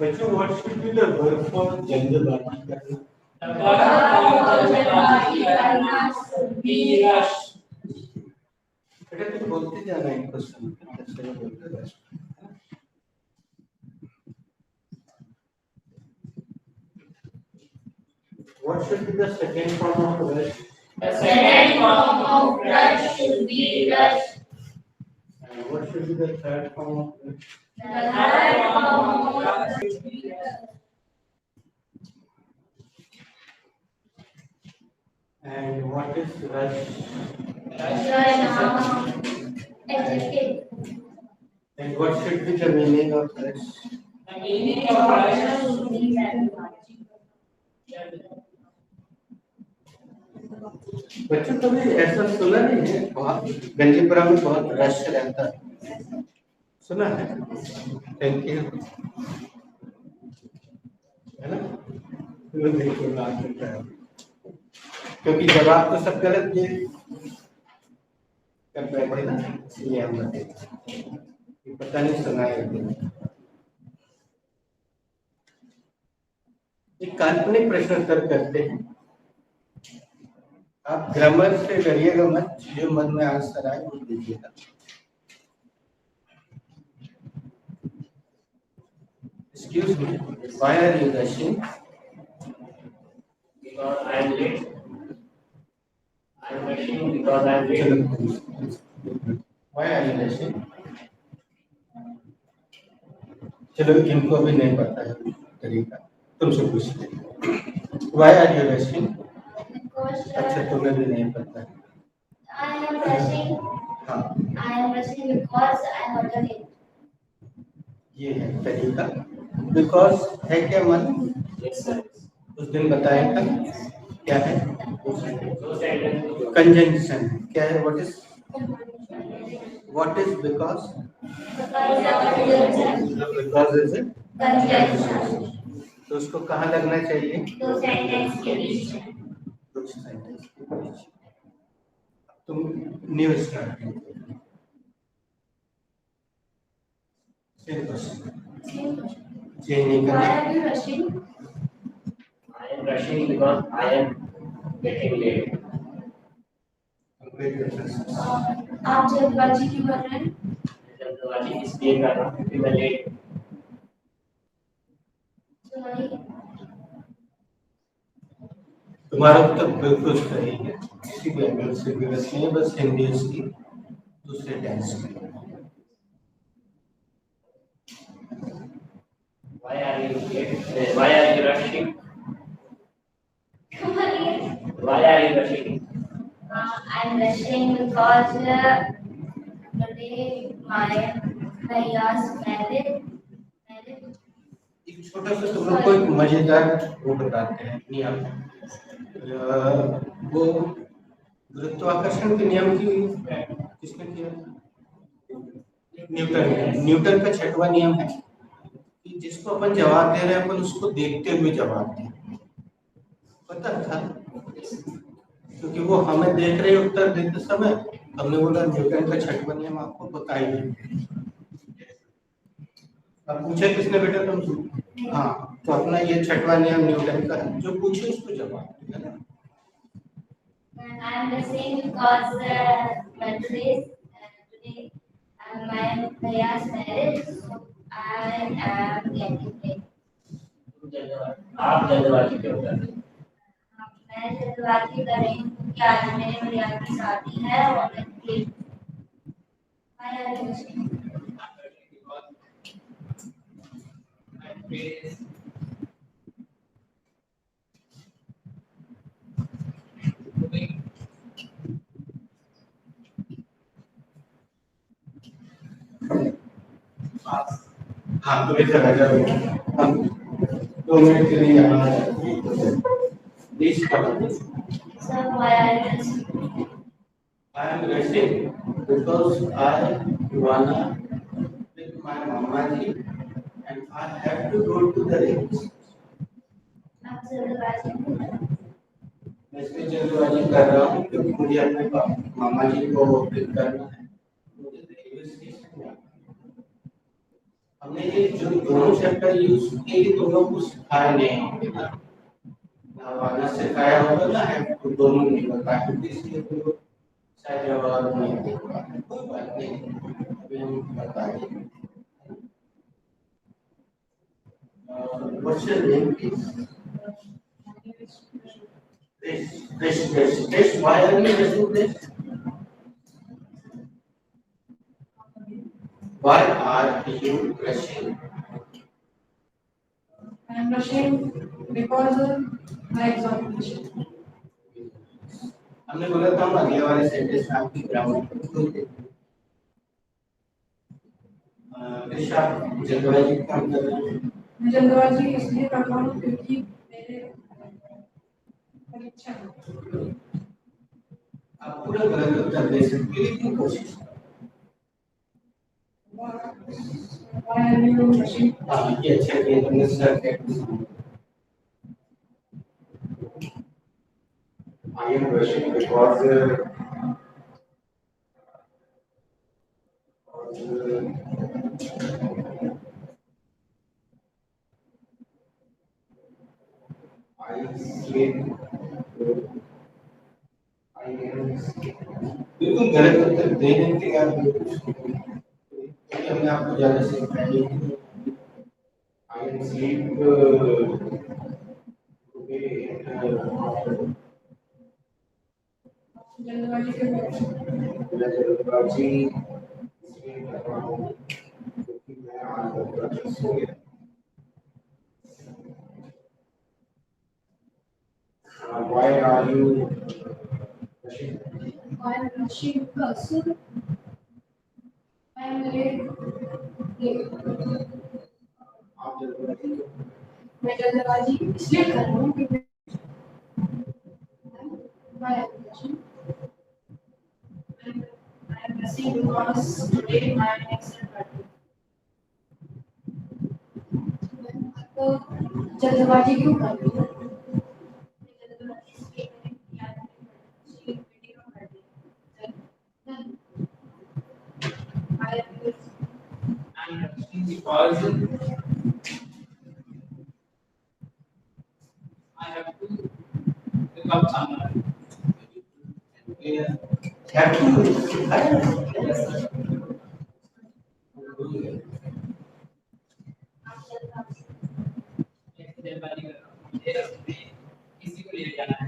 बच्चों what should be the verb for जल्दबाजी करना? The verb for जल्दबाजी करना should be rush. बेटा तुम बोलते जाना एक क्वेश्चन कैसे बोलते rush. What should be the second form of rush? The second form of rush should be rush. And what should be the third form of rush? The third form of rush should be rush. And what is rush? Adjective. And what should be the meaning of rush? The meaning of rush should be जल्दबाजी. बच्चों कभी ऐसा सुना नहीं है बहुत गंजीपुरा में बहुत रश रहता है, सुना है? थैंक यू, है ना? देखो बात करता है क्योंकि जवाब तो सब गलत ये कर रहे थे ना, इसलिए हम बताते पता नहीं सुना है। एक काल्पनिक प्रश्न उत्तर करते हैं। आप ग्रामर से डरिएगा मत, जो मन में आंसर आए वो दीजिएगा। Excuse me, why are you rushing? Because I am late. I am rushing because I am late. Why are you rushing? चलो इनको भी नहीं पता है तरीका, तुमसे पूछ ले। Why are you rushing? अच्छा तुम्हें भी नहीं पता है। I am rushing. हाँ I am rushing because I am already. ये है तरीका। बिकॉज है क्या मन? Yes, sir. उस दिन बताया था क्या है? So sentence. कंजंक्शन क्या है? What is because? Because is it Conjunction. तो उसको कहाँ लगना चाहिए? दो सेंटेंस के बीच में. दो सेंटेंस के बीच। तुम न्यू स्टार्ट चेंज नहीं Why करना। are you rushing? I am rushing because I am getting late. आप जल्दबाजी क्यों कर रहे हैं? जल्दबाजी इसलिए कर रहा हूँ क्योंकि मैं लेट। तुम्हारा उत्तर बिल्कुल सही है, किसी भी एंगल से गलत नहीं है, बस हिंदी उसकी दूसरे टेंस में। Why are you late? Why are you rushing? Why are you rushing? I am rushing because today my Bhaiya's marriage. एक छोटा सा तुम लोग को एक मजेदार वो बताते हैं नियम। वो गुरुत्वाकर्षण के नियम की किसने किया? न्यूटन ने। न्यूटन का छठवां नियम है कि जिसको अपन जवाब दे रहे हैं अपन उसको देखते हुए जवाब दें। पता था क्योंकि वो हमें देख रहे उत्तर देते समय हमने बोला न्यूटन का छठवां नियम आपको बताइए। अब पूछे किसने बेटा तुम? हाँ तो अपना ये छठवां नियम न्यूटन का है, जो पूछे उसको जवाब है ना। I am rushing because today my Bhaiya's marriage, so I am getting late. आप जल्दबाजी क्यों कर रहे हैं? मैं जल्दबाजी कर रही हूँ क्योंकि आज मेरे भैया की शादी है और मैं late. Why are you rushing? हाँ तो इधर आ जाओ, हम 2 मिनट के लिए यहाँ आ जाओ। Please Sir, why are you rushing? I am rushing because I wanna with my mama ji and I have to go to the range. आप जल्दबाजी क्यों कर रहे हैं? मैं इसलिए जल्दबाजी कर रहा हूँ क्योंकि मुझे अपने मामा जी को पिक करना है। मुझे रेलवे स्टेशन जाना है। हमने हमने ये जो दोनों चैप्टर यूज किए ये दोनों को सिखाया नहीं होंगे ना, वाला सिखाया होगा ना है तो दोनों नहीं बताया, इसलिए तो शायद जवाब नहीं दे पाए। कोई बात नहीं, अभी हम बता देंगे। What's your name, please? This. Why are you using this? Why are you rushing? I am rushing because my examination. हमने बोला था हम अगले वाले सेंटेंस में आपकी ग्रामर खोल देंगे। आप जल्दबाजी काम कर रहे हैं। मैं जल्दबाजी इसलिए कर रहा हूँ क्योंकि मेरे परीक्षा है। आप पूरा गलत उत्तर दे सकते हैं लेकिन कोशिश Why are you rushing? ये अच्छा किया तुमने सर के I am rushing because I sleep. I am बिल्कुल गलत उत्तर देने के बाद हमने आपको ज्यादा सिखाया I am sleep today. जल्दबाजी के कारण मैं जल्दबाजी इसलिए कर रहा हूँ क्योंकि मैं आज जल्दबाजी सो गया। Why are you rushing? I am rushing because I am late. आप जल्दबाजी मैं जल्दबाजी इसलिए कर रहा हूँ क्योंकि I am rushing. I am rushing because today my next party. तो जल्दबाजी क्यों कर रही हूँ? जल्दबाजी इसलिए कर रही हूँ कि आज मेरी बेटी का बर्थडे है। I am because I have to pick up someone. have to Yes, sir. जल्दबाजी कर रहा हूँ, मुझे अपने किसी को ले जाना है।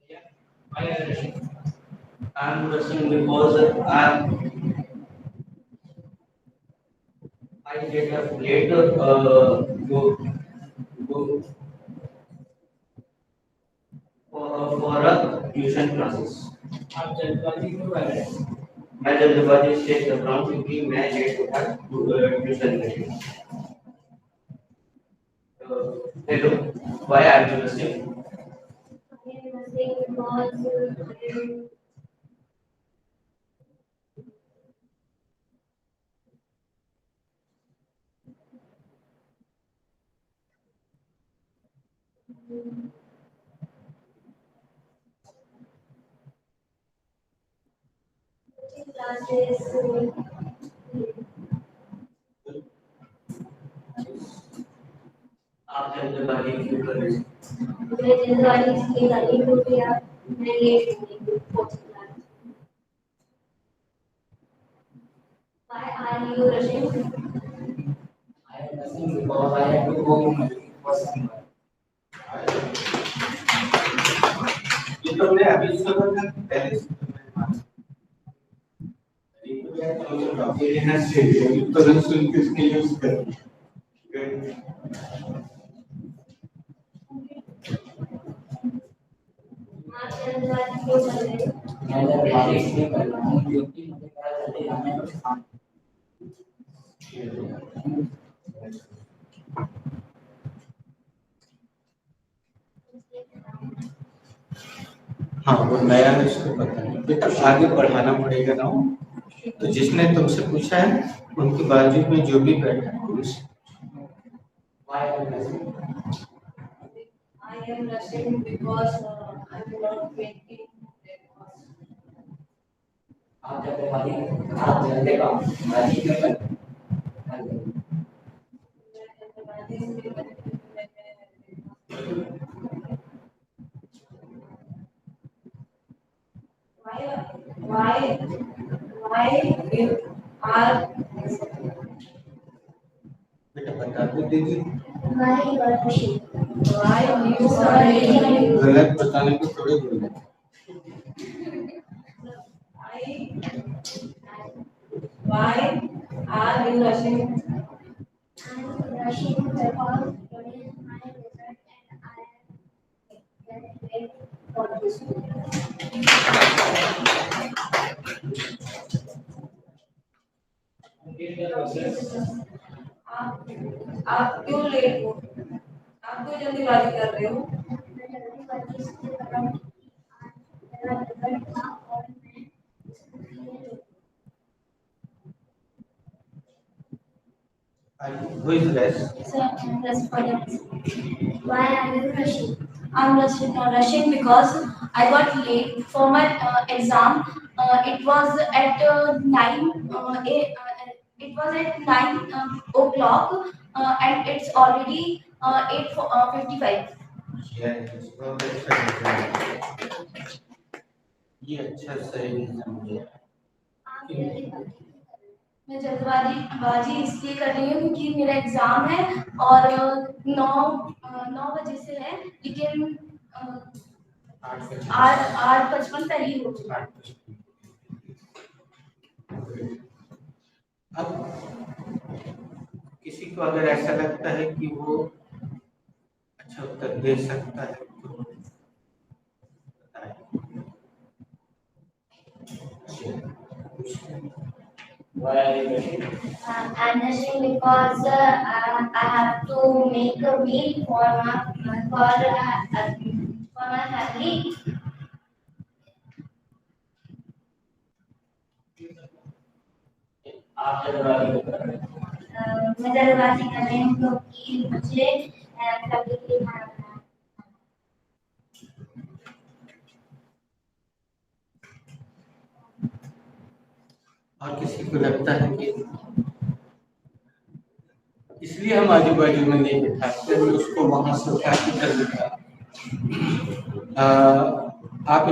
भैया, why are you rushing? I'm rushing because I get up later go for a tuition classes. आप जल्दबाजी क्यों कर रहे हैं? मैं जल्दबाजी इसलिए कर रहा हूँ क्योंकि मैं लेट उठा ट्यूशन के लिए। Hello, why are you rushing? आप जल्दबाजी क्यों कर रहे हैं? मैं जल्दबाजी इसलिए कर रही हूँ क्योंकि आप मैं लेट हो गई coaching class. Why are you rushing? I am rushing because I have to go for someone. ये तो मैं अभी सुना था पहले से तो मैं मान ये तो मैं सोच रहा हूँ ये ना चाहिए तुरंत सुन के इसके यूज कर आप जल्दबाजी क्यों कर रहे हो? मैं जल्दबाजी इसलिए कर रहा हूँ क्योंकि मुझे पता चले हमें कुछ काम हाँ वो नया है उसको पता नहीं बेटा आगे बढ़ाना पड़ेगा ना तो जिसने तुमसे पूछा है उनके बाजू में जो भी बैठा है उससे Why are you rushing? I am rushing because I am not making breakfast. आप जल्दबाजी क्यों कर रहे हैं? why you are बेटा बता दो दीदी, Why you are rushing? why you are गलत बताने को थोड़े बोले। why are you rushing? I'm rushing because today is my result and I am wait for this. आप क्यों लेट हो? आप क्यों जल्दीबाजी कर रहे हो? मैं जल्दीबाजी इसलिए कर रहा हूँ कि आज मेरा रिजल्ट था और मैं इसलिए Who is this? So that's for them. Why are you rushing? I'm rushing because I got late for my exam. It was at 9 o'clock and it's already 8:55. Yes, बहुत अच्छा reason है। ये अच्छा सही reason है। मैं जल्दबाजी इसलिए कर रही हूँ क्योंकि मेरा एग्जाम है और 9 बजे से है, लेकिन 8:55 पहले ही हो चुका है। अब किसी को अगर ऐसा लगता है कि वो अच्छा उत्तर दे सकता है तो बताएं। Why are you rushing? I'm rushing because I have to make a meal for my family. आप जल्दबाजी क्यों कर रहे हैं? मैं जल्दबाजी कर रही हूँ क्योंकि मुझे फैमिली के लिए खाना बनाना है। और किसी को लगता है कि इसलिए हम आजू बाजू में नहीं बिठाते, हम उसको वहां से उठा के कर देता। आप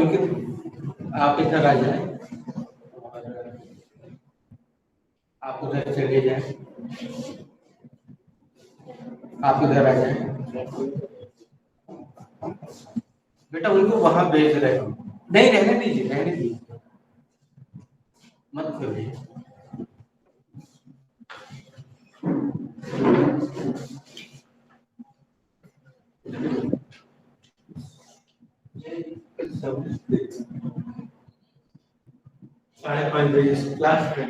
इधर आ जाए और आप उधर चले जाए, आप इधर आ जाए। बेटा उनको वहां भेज रहे हो, नहीं रहने दीजिए, मत खोलिए। साढ़े 5 बजे से क्लास है।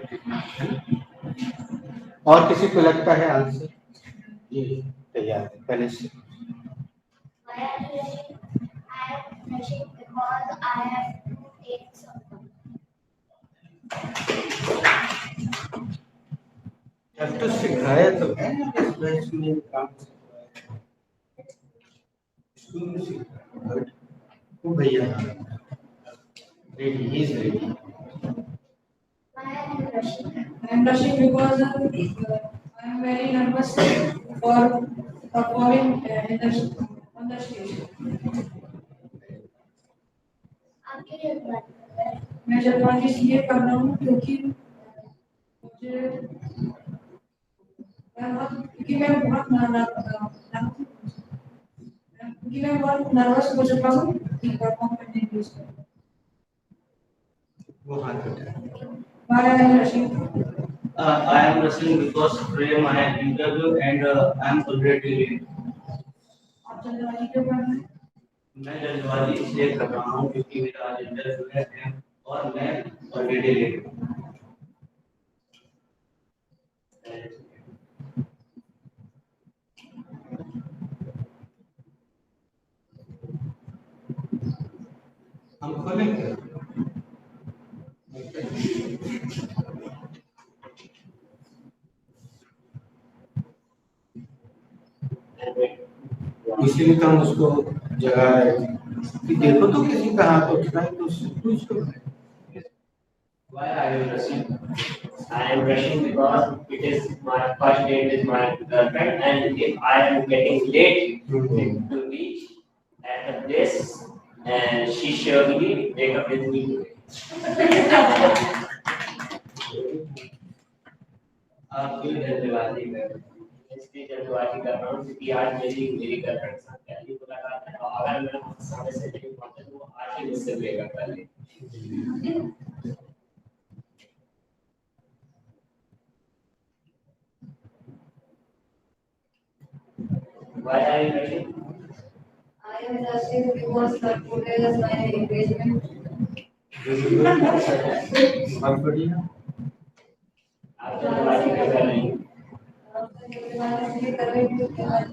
और किसी को लगता है आंसर? जी तैयार है पहले से। Why are you rushing? I am rushing because I have to take some. अब तो सिखाया तो है ना, इस बैच में काम स्कूल में सिखाया। वो भैया ready, he is ready. Why are you rushing? I'm rushing because I'm very nervous for performing on the stage. आप क्यों जल्दबाजी कर रहे हैं? मैं जल्दबाजी इसलिए कर रहा हूँ क्योंकि मैं बहुत नर्वस हो चुका हूँ परफॉर्म करने के लिए। वो हाथ उठाए। Why are you rushing? I am rushing because today my interview and I am already late. आप जल्दबाजी क्यों कर रहे हैं? मैं जल्दबाजी इसलिए कर रहा हूँ क्योंकि मेरा आज इंटरव्यू है और मैं ऑलरेडी लेट हूँ। हम खोलेंगे। इसलिए तो हम उसको जगा रहे थे कि देखो तो किसी का हाथ उठना है तो उससे पूछ लो। Why are you rushing? I am rushing because it is my first date with my girlfriend, and if I am getting late to reach at the place, and she surely wake up with me today. आप क्यों जल्दबाजी कर रहे हैं? इसलिए जल्दबाजी कर रहा हूँ क्योंकि आज मेरी गर्लफ्रेंड के साथ पहली मुलाकात है, और अगर मैं समय से नहीं पहुंचा तो वो आज ही मुझसे ब्रेकअप कर लेगी। Why are you rushing? I am rushing because today is my engagement. बहुत बढ़िया। आप जल्दबाजी क्यों कर रही हैं? इसलिए कर रही हूँ क्योंकि आज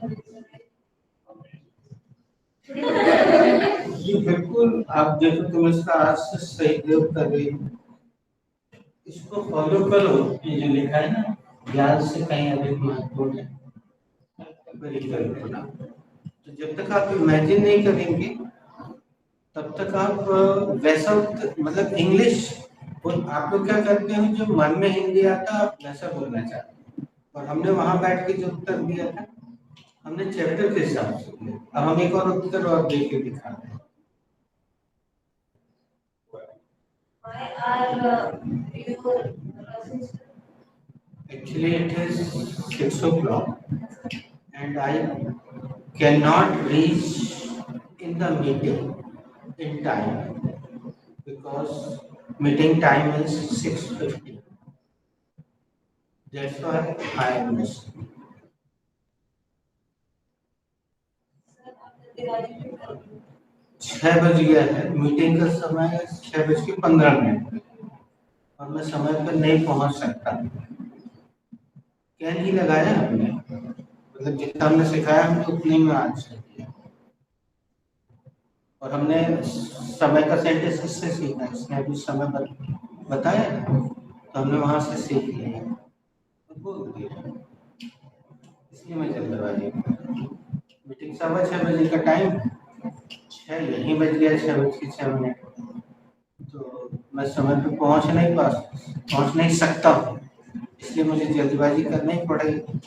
ये बिल्कुल आप देखो, तुम इसका आज से सही प्रयोग कर रही हो, इसको फॉलो करो। ये जो लिखा है ना, ज्ञान से कहीं अधिक महत्वपूर्ण है परिकल्पना। तो जब तक आप इमेजिन नहीं करेंगे तब तक आप वैसा मतलब इंग्लिश, और आप लोग क्या करते हो, जो मन में हिंदी आता आप वैसा बोलना चाहते हैं। और हमने वहां बैठ के जो उत्तर दिया था, हमने चैप्टर के हिसाब से दिया। अब हम एक और उत्तर और दे के दिखा रहे हैं। why are you rushing? Actually, it is 6 o'clock, and I cannot reach in the meeting in time because meeting time is 6:50. That's why I am missing. Diwali क्यों कर रही हूँ? 6 बज गया है, मीटिंग का समय है 6:15 और मैं समय पर नहीं पहुंच सकता। कैन ही लगाया हमने, मतलब जितना हमने सिखाया हमने उतने में आंसर किया, और हमने समय का सेंटेंस इससे सीखा, इसने अभी समय बताया ना, तो हमने वहां से सीख लिया और बोल दिया। इसलिए मैं जल्दबाजी, मीटिंग 6:15 का टाइम है, 6 यहीं बज गया, 6:06 तो मैं समय पे पहुंच नहीं सकता हूँ, इसलिए मुझे जल्दबाजी करना ही पड़ेगी।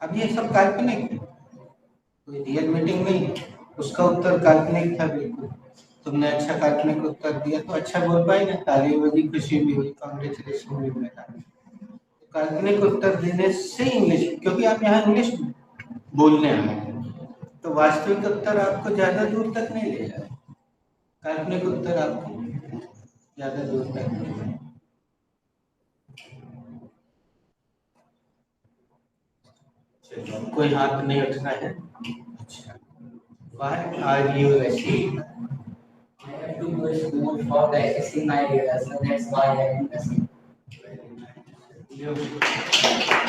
अब ये सब काल्पनिक है, कोई रियल मीटिंग नहीं है। उसका उत्तर काल्पनिक था बिल्कुल। तुमने अच्छा काल्पनिक उत्तर दिया तो अच्छा बोल पाई ना, ताली बजी, खुशी भी हुई, कांग्रेचुलेशन भी मिला। काल्पनिक उत्तर देने से इंग्लिश, क्योंकि आप यहाँ इंग्लिश बोलने आए हैं, तो वास्तविक उत्तर आपको ज्यादा दूर तक नहीं ले जाए, काल्पनिक उत्तर आपको ज्यादा दूर तक ले जाए। कोई हाथ नहीं उठना है। अच्छा, why are you rushing? I have to go to school for the SSC my rehearsal. That's why I am rushing.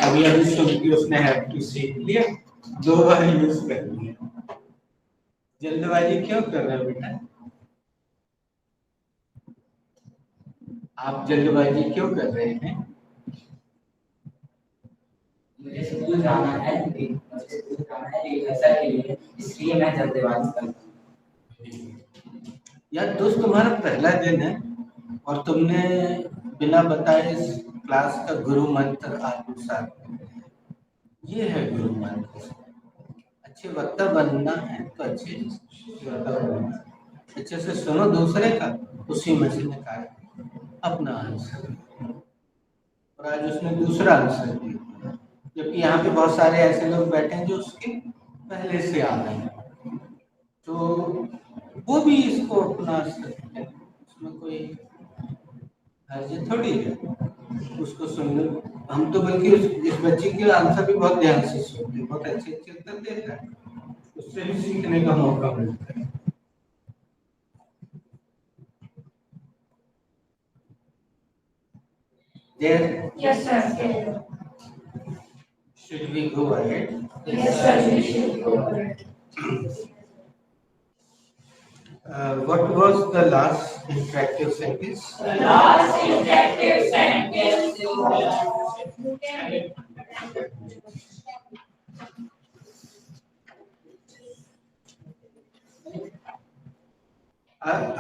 अभी सुन के उसने हैव टू सीख लिया, 2 बार यूज कर लिया। जल्दबाजी क्यों कर रहे हो बेटा? आप जल्दबाजी क्यों कर रहे हैं? मुझे स्कूल जाना है रिहर्सल के लिए, इसलिए मैं जल्दबाजी करता हूँ। यार दोस्त, तुम्हारा पहला दिन है और तुमने बिना बताए इस क्लास का गुरु मंत्र आत्मसात कर लिया। ये है गुरु मंत्र। अच्छे वक्ता बनना है तो अच्छे वक्ता बनना, अच्छे से सुनो दूसरे का, उसी में से निकाल अपना आंसर। और आज उसने दूसरा आंसर दिया, जबकि यहाँ पे बहुत सारे ऐसे लोग बैठे हैं जो उसके पहले से आ रहे हैं, तो वो भी इसको अपना सकते हैं, उसमें कोई हर्ज थोड़ी है। उसको सुन लो, हम तो बल्कि इस बच्चे के आंसर भी बहुत ध्यान से सुनते हैं, बहुत अच्छे अच्छे उत्तर देता है, उससे भी सीखने का मौका मिलता है। There, Yes, sir. should we go ahead? Yes, sir. We should go ahead. What was the last interactive sentence? Last interactive sentence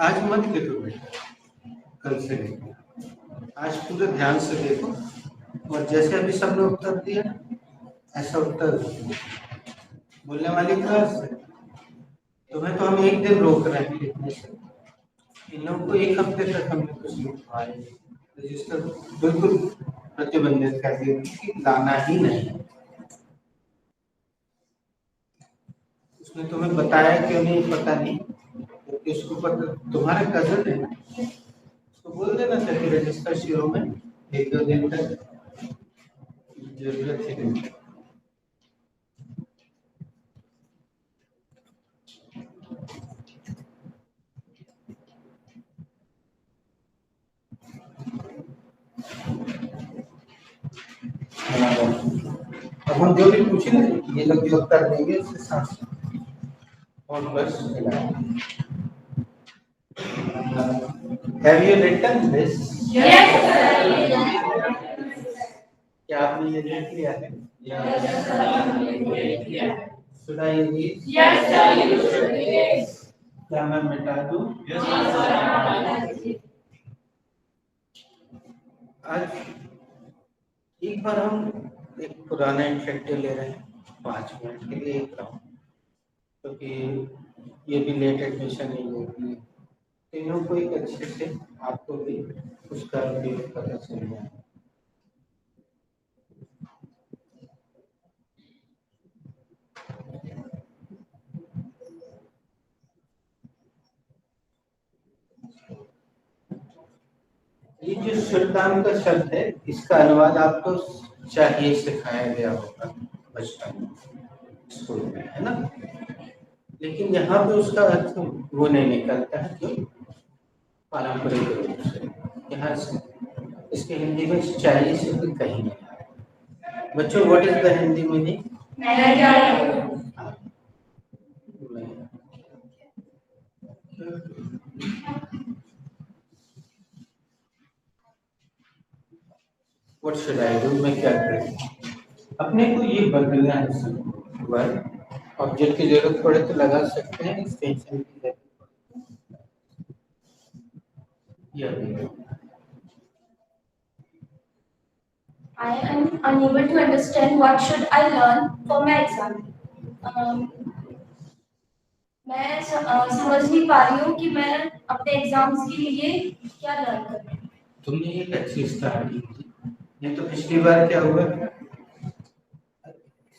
आज मत देखो बेटा, कल से देखो, आज पूरे ध्यान से देखो, और जैसे अभी सबने उत्तर दिया ऐसा उत्तर बोलने वाली क्लास है, तुम्हें तो हम एक दिन रोक रहे हैं लिखने से, इन लोगों को एक हफ्ते तक हमने कुछ लिखवाए, रजिस्टर बिल्कुल प्रतिबंधित कर दिया कि लाना ही नहीं। उसने तुम्हें बताया क्यों नहीं पता नहीं, क्योंकि उसको पता तुम्हारा कजन है, उसको बोल देना था कि रजिस्टर शुरू में 1-2 दिन तक जरूरत ही नहीं। अब हम जो भी पूछेंगे ये लोग जो उत्तर देंगे उसके साथ और बस Have you written this? Yes, क्या आपने ये लिख लिया है? Should I read? Yes, sir, you should read. क्या मैं मिटा दूं? आज एक बार हम एक पुराना इंफेक्टिव ले रहे हैं 5 मिनट के लिए एक राउंड, क्योंकि ये भी लेट एडमिशन नहीं होगी, तीनों को एक अच्छे से आपको भी उसका भी पता चल जाए। ये जो शुद्धांत का शब्द है, इसका अनुवाद आपको चाहिए सिखाया गया होगा बचपन में स्कूल में, है ना? लेकिन यहाँ पे उसका अर्थ वो नहीं निकलता है जो पारंपरिक रूप से यहाँ से इसके हिंदी में चाहिए से भी कहीं नहीं। बच्चों, what is the Hindi meaning? मैं क्या करूं? What should I do? मैं क्या करूं? अपने को ये बदलना है सब वर्ड, ऑब्जेक्ट की जरूरत पड़े तो लगा सकते हैं, एक्सटेंशन की जरूरत पड़े। I am unable to understand what should I learn for my exam. मैं समझ नहीं पा रही हूँ कि मैं अपने एग्जाम्स के लिए क्या लर्न करूँ। तुमने एक अच्छी स्टार्टिंग की, नहीं तो पिछली बार क्या हुआ,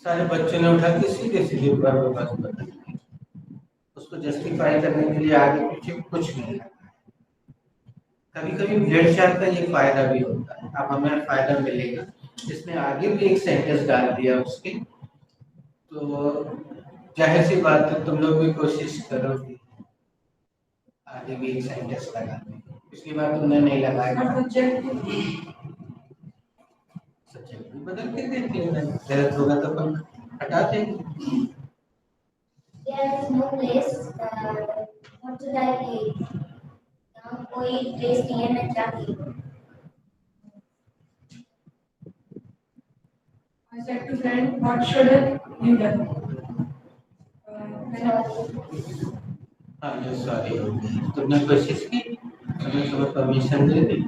सारे बच्चों ने उठा के सीधे सीधे वर्ब बस बता दिया, उसको जस्टिफाई करने के लिए आगे पीछे कुछ नहीं लगा। कभी कभी ब्लेड चार्ट का ये फायदा भी होता है, अब हमें फायदा मिलेगा, इसने आगे भी एक सेंटेंस डाल दिया उसके, तो जाहिर सी बात है तुम लोग भी कोशिश करोगे आगे भी एक सेंटेंस लगाने की। पिछली बार तुमने नहीं लगाया, सब्जेक्ट भी बदल के देख लेना, गलत होगा तो हम हटा देंगे। There is no place. What should I take? यहाँ कोई प्लेस नहीं है, मैं क्या करूँ? I said to friend, what should you do? हाँ ये सॉरी, तुमने कोशिश की, तुम्हें परमिशन दे दी,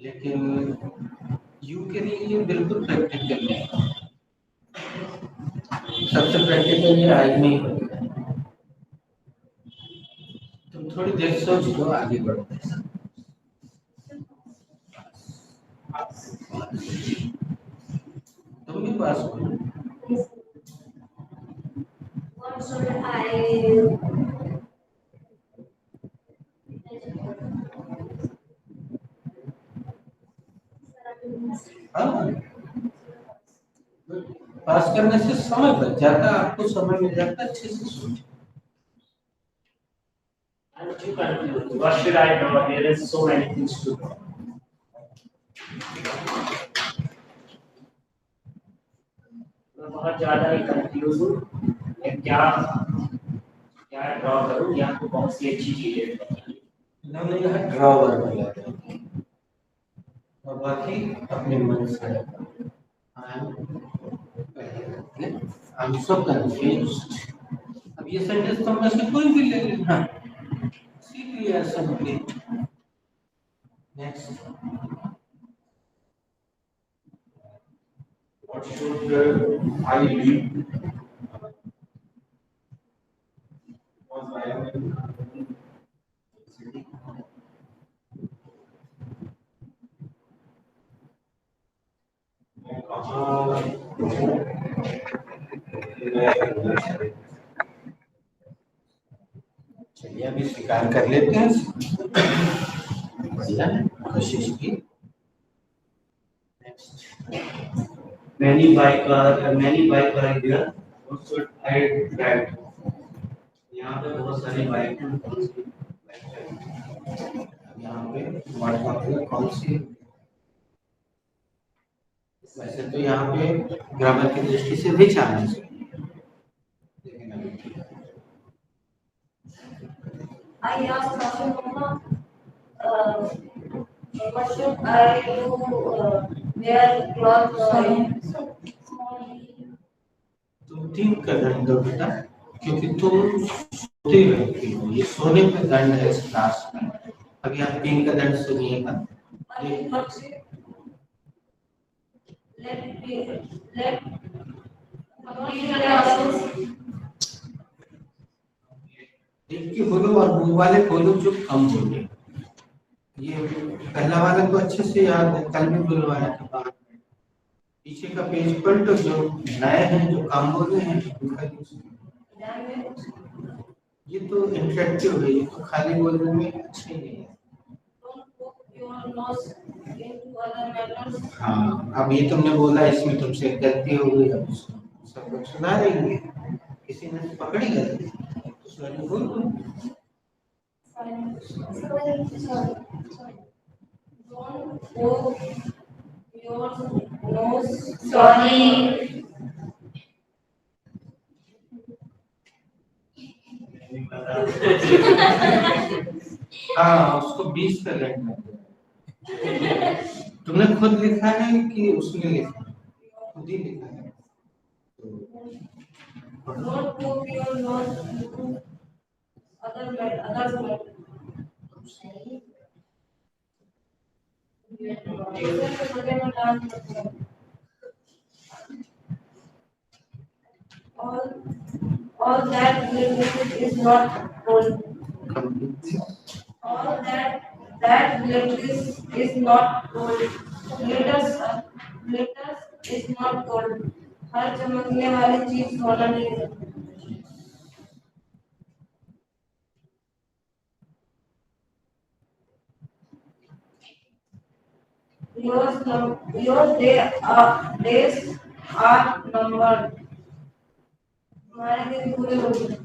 लेकिन यू के लिए बिल्कुल प्रैक्टिकल नहीं, सबसे प्रैक्टिकल ये आज नहीं होता है। तुम थोड़ी देर सोच लो, आगे बढ़ो। तुम भी पास हो। What should I? हाँ, पास करने से समय बच जाता, आपको समय मिल जाता अच्छे से सोचो। I'm too confused. What should I draw? There is so many things to draw. मैं बहुत ज़्यादा ही कंफ्यूज हूँ, मैं क्या क्या ड्रॉ करूँ, या तो बहुत सी अच्छी चीजें इन्होंने यहाँ ड्रॉवर बोला था, और बाकी अपने मन से। I'm so confused. अब ये सेंटेंस तुम में से कोई भी ले लेना, सीख लिया simply. Next, What should I read? चलिए अभी स्वीकार कर लेते हैं। बढ़िया है, कोशिश की। Many bike are here. What should I drive? यहाँ पे बहुत सारी बाइक हैं, कौन सी बाइक चाहिए? यहाँ पे वर्ड पॉपुलर कौन सी? वैसे तो यहाँ पे ग्रामर की दृष्टि से भी आना चाहिए, लेकिन अभी ठीक है। I asked Rasul Mama, what should I do? Wear clothes? तुम 3 का दंड दो बेटा, क्योंकि तुम सोती रहती हो। ये सोने का दंड है इस क्लास में। अभी आप 3 का दंड सुनिएगा। Let एक की बोलो और वो वाले बोलो जो कम बोले। ये पहला वाला तो अच्छे से याद है, कल भी बुलवाया था बाद में। पीछे का पेज पलटो, जो नए हैं जो कम बोले हैं उनका यूज। ये तो इंटरेक्टिव है, ये तो खाली बोलने में अच्छे नहीं है। हाँ, अब ये तुमने बोला, इसमें तुमसे गलती हो गई, अब सब लोग सुना रही है। किसी ने पकड़ी गलती तो सॉरी बोल दो। don't poke your nose. Sorry. हाँ, उसको 20 का दंड है। तुमने खुद लिखा है कि उसने लिखा? खुद ही लिखा है। Don't poke your nose into others matter. All that glitters is not gold. All that glitters is not gold. Glitters is not gold. हर चमकने वाली चीज सोना नहीं है। Your days are numbered. हमारे दिन पूरे हो गए।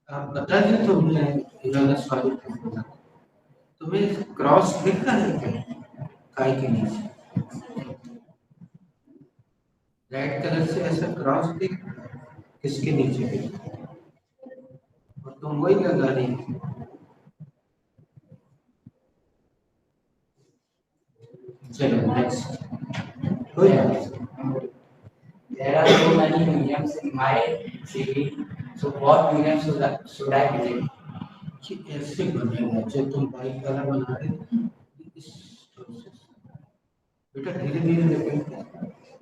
आप बता दें तो मैं इन्होंने सॉरी बोला। तुम्हें क्रॉस दिखा है क्या काय के नीचे? रेड कलर से ऐसा क्रॉस दिख किसके नीचे दिख? और तुम वही लगा रही थी। चलो next. There are so many museums in my city. So what museum should I visit? कि ऐसे बनेगा जब तुम बाइक वाला बना रहे थे इस प्रोसेस। बेटा धीरे धीरे निकलते।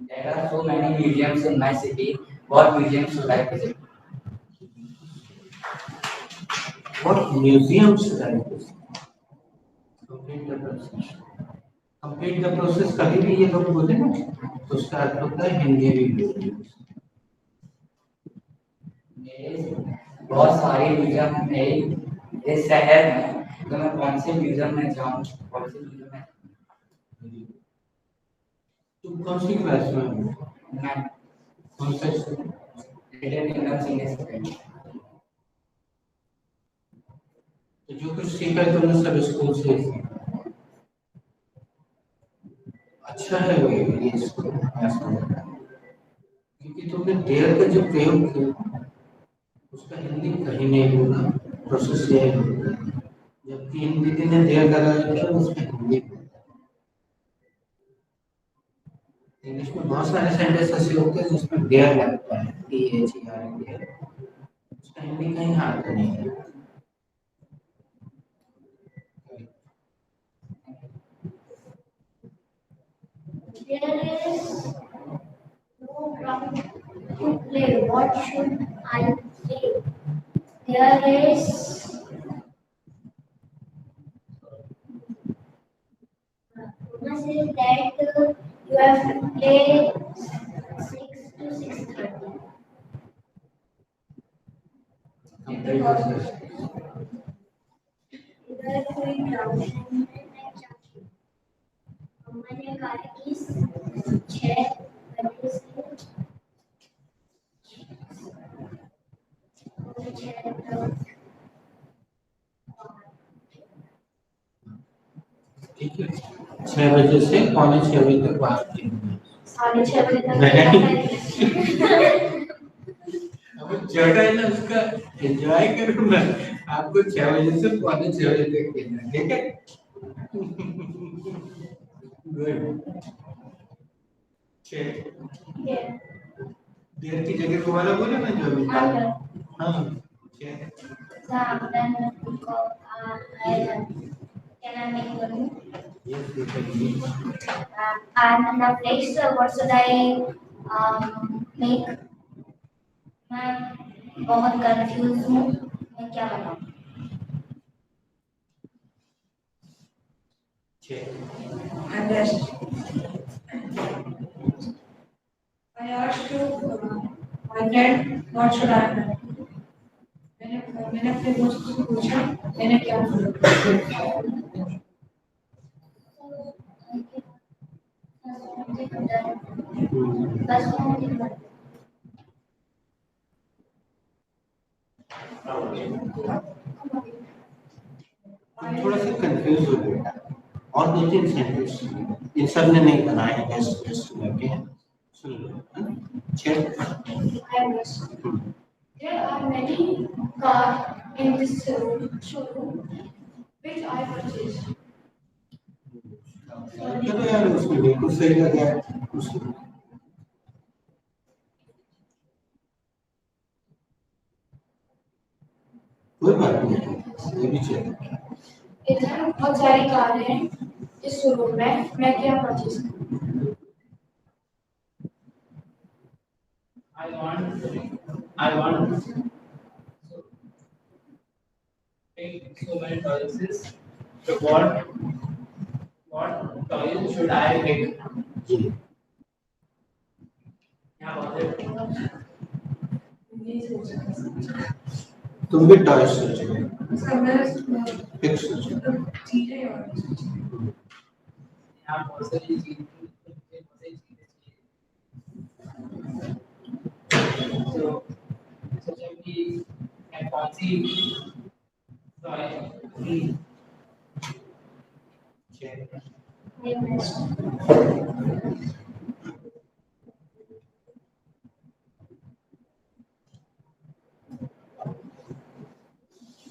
There are so many museums in my city. What museum should I visit? What museum should I visit? Complete the process. Complete the process कभी भी ये लोग बोले ना तो उसका अर्थ होता है हिंदी भी। बहुत सारे म्यूजियम है मेरे शहर में, तो मैं कौन से म्यूजियम में जाऊँ? कौन से म्यूजियम में? तुम कौन सी क्लास में हो? मैं कौन से? Little kingdom senior secondary. तो जो कुछ सीखा है तुमने सब स्कूल से सीखा। अच्छा है ये स्कूल क्योंकि तुमने डेयर का जो प्रयोग किया उसका हिंदी कहीं नहीं होगा। प्रोसेस ये है जबकि हिंदी ने डेयर लगाया था उसमें हिंदी। इंग्लिश में बहुत सारे सेंटेंस ऐसे होते हैं जिसमें डेयर लगता है, THER, उसका हिंदी कहीं हाथ नहीं है। There is no ground to play. What should I play? There is Mama says that you have to play 6 to 6:30. Complete the session. इधर कोई ग्राउंड नहीं है मैं चाहती हूँ मम्मा ने कहा कि 6 बजे से 6 तक ठीक है, 6 बजे से पौने 6 बजे तक बात की। 6:30 बजे तक अब चढ़ा है ना, उसका एंजॉय करो ना। आपको 6 बजे से पौने 6 बजे तक खेलना है, ठीक है? गुड। 6 देर की जगह दोबारा बोले ना जो अभी था। हाँ 6 then can I make one? Yes, you can see. And the place, what should I make? मैं बहुत कंफ्यूज हूँ मैं क्या बनाऊँ? 6 I'm best. I asked my friend, what should I do? मैंने अपने दोस्त से पूछा, मैंने क्या करूँ? बस थोड़ा सा कंफ्यूज हो गया और 2-3 सेंटेंस इन सब ने नहीं बनाए हैं टेस्ट टेस्ट करके सुन लो। 6 There are many cars in this showroom which I purchased. चलो यार उसमें बिल्कुल सही लगा है उसको। कोई बात नहीं, ये भी चलेगा। इधर बहुत सारी कार हैं इस शोरूम में मैं क्या परचेज करूँ? I want take so many toys. So what toys should I pick? क्या बात है? नहीं सोच रहा। तुम भी टॉय सोच रहे हो, सर मैं फिक्स सोच रहे हो। चीजें और यहाँ बहुत सारी चीजें तो सोचा कि मैं कौन सी टॉय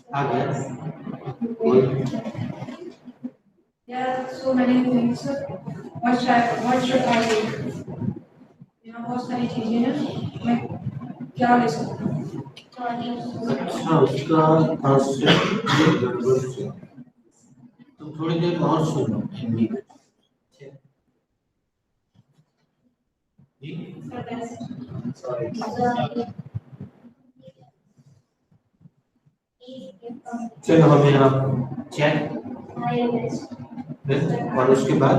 आ गया There are so many things. What should I take? यहाँ बहुत सारी चीजें हैं मैं क्या ले सकता हूँ? अच्छा उसका कॉन्सेप्ट ये गड़बड़ से तुम थोड़ी देर और सुनो हिंदी में। जी सॉरी चलो हम यहाँ चेक और उसके बाद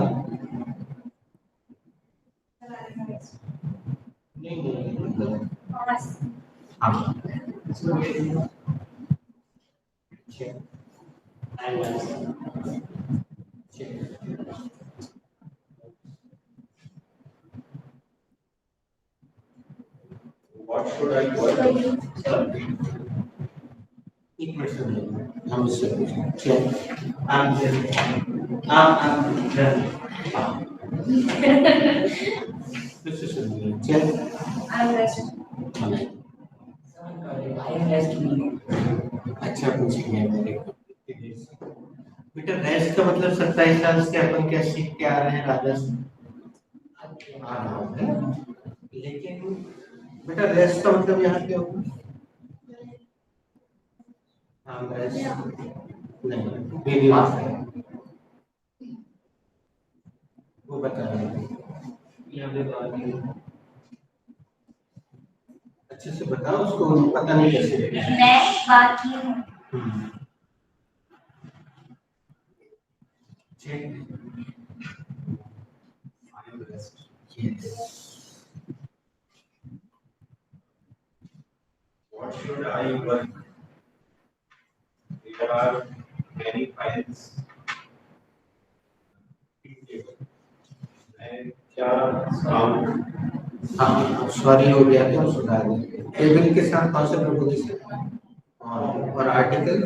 नहीं मतलब हाँ check check What should I do? एक मिनट सुनिए हम इससे पूछें चेक I'm done. फिर से सुनिए check I'm rest. I am rest meaning. अच्छा पूछेंगे मेरे बेटा रेस्ट का मतलब 27 साल से अपन क्या सीख के आ रहे हैं राजस्थान आ रहा है लेकिन बेटा रेस्ट का मतलब यहाँ क्या होगा हाँ रेस्ट नहीं डेली वाफ है वो बता रहे हैं यहाँ पे बात की अच्छे से बताओ, उसको पता नहीं कैसे लगेगा। मैं बात की हूँ। Check. Yes. What should I work? There are many files. मैं क्या काम? हाँ, सॉरी हो गया तो सुधार देंगे। टेबल के साथ कौन सा प्रपोजिशन और article?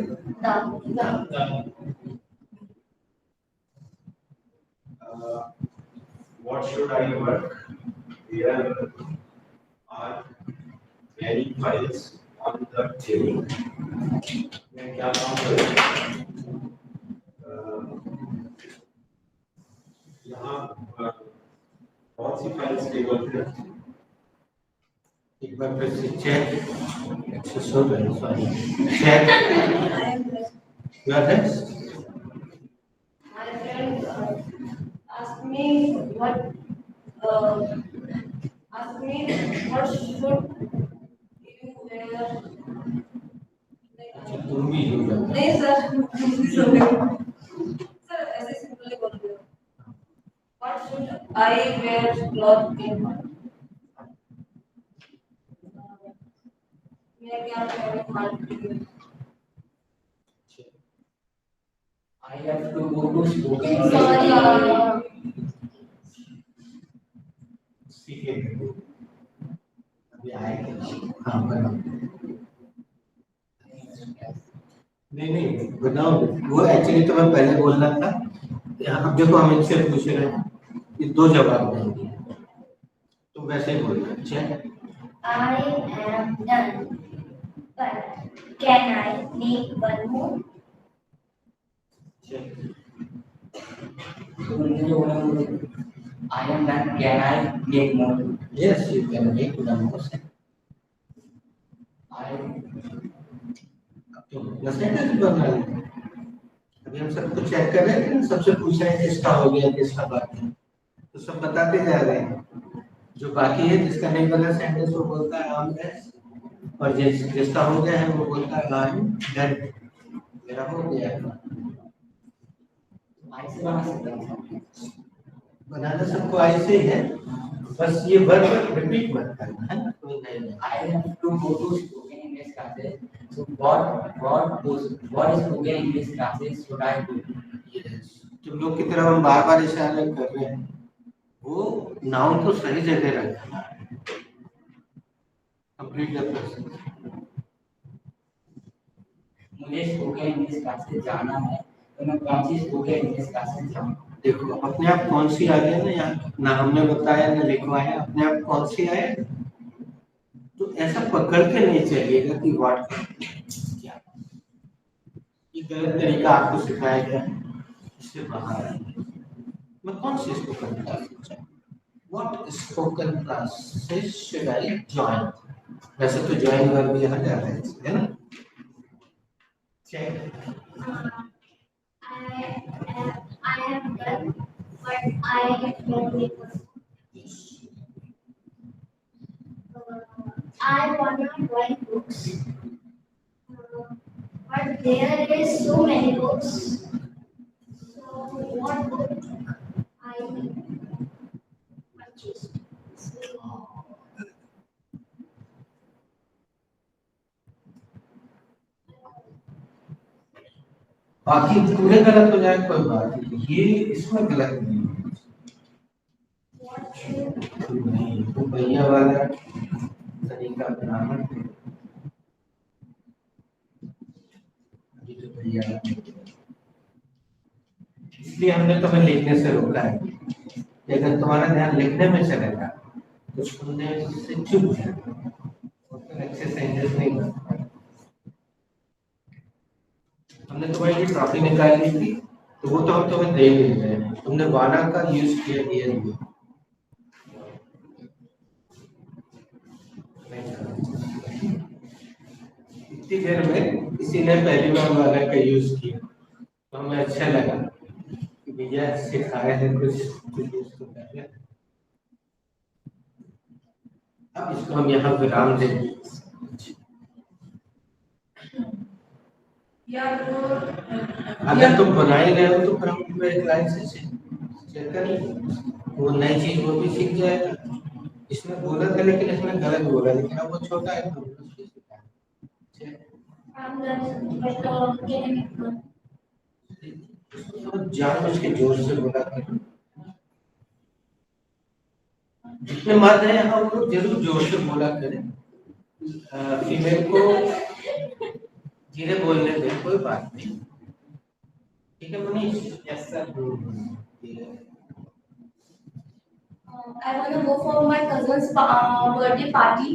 What should I work? There are many files on the table. मैं क्या काम करूँ? यहाँ बहुत सी फाइल्स टेबल पे रखी हैं। एक बार फिर से चेक। एक्सेस हो गया, sorry. Check. Your next. My friend asked me what should you wear. तुम भी हो जाओ। नहीं सर, सर ऐसे सिंपली बोल रहे हो। What should I wear cloth in? मैं क्या पहनूं market? I have to go to spoken Sorry. सीखेंगे। अभी आएगा। हाँ बनाओ। नहीं बनाओ। वो एक्चुअली तो मैं पहले बोलना था। अब देखो हम इनसे पूछ रहे हैं, ये दो जवाब देंगे, तो वैसे ही बोलना। Check. I am done. But can I make one more? Check. तो मुझे बोला I am done. Can I make more? Yes, you can make one more. अभी हम सबको चेक कर रहे हैं, सबसे पूछ रहे हैं किसका हो गया, किसका बाकी है, तो सब बताते जा रहे हैं। जो बाकी है, जिसका नहीं बना सेंटेंस, वो बोलता है आई एम, और जिसका हो गया है वो बोलता है आई एम डन। मेरा हो गया है। ऐसे बना सकते हैं। बनाना सबको ऐसे ही है, बस ये वर्ब रिपीट मत करना है। कोई नहीं। I have to go to spoken English classes. So what spoken English classes should I do? Yes. तुम लोग की तरफ हम बार बार इशारा कर रहे हैं, वो नाउन को सही जगह रखना है। Complete the process. मुझे स्पोकन इंग्लिश क्लासेस जाना है, तो मैं कौन सी स्पोकन इंग्लिश क्लासेस जाऊँ? देखो अपने आप कौन सी आ गई ना, यहाँ ना हमने बताया ना लिखवाया, अपने आप कौन सी आए, तो ऐसा पकड़ के नहीं चलिएगा कि व्हाट क्या। ये गलत तरीका आपको सिखाया गया, इससे बाहर आइए। मैं कौन सी spoken class, what spoken classes should I join? वैसे तो ज्वाइन वर्ब यहाँ जा रहा है ना। Check. I am done, but I can make one. I want to write books, but there is so many books. So what book I purchase? बाकी पूरे गलत हो जाए कोई बात नहीं, ये इसमें गलत नहीं है। What should नहीं, तो भैया वाला तरीका बनाना। तो भैया, इसलिए हमने तुम्हें लिखने से रोका है। अगर तुम्हारा ध्यान लिखने में चलेगा तो सुनने से चुप जाएगा, अच्छे सेंटेंस नहीं बनता। हमने तुम्हारी जो ट्रॉफी निकाली थी, तो वो तो हम तुम्हें दे ही नहीं रहे, तुमने वाना का यूज किया दिया नहीं। इतनी देर में किसी ने पहली बार वाना का यूज किया, तो हमें अच्छा लगा कि भैया सिखाया है कुछ यूज तो कर रहे। इसको हम यहाँ विराम देंगे। अगर तुम बना ही रहे हो तो फिर हम मेरे क्लाइंट से चेक करिए, वो नई चीज वो भी सीख जाएगा। इसमें बोला था लेकिन इसमें गलत बोला, लेकिन अब वो छोटा है तो उसको सिखाया। I'm done, but can I make one? तो जानबूझ के जोर से बोला करो, जितने मर्द हैं यहाँ वो लोग जरूर जोर से बोला करें। फीमेल को धीरे बोलने दें, कोई बात नहीं। ठीक है Manish? Yes sir. I want to go for my cousin's birthday party.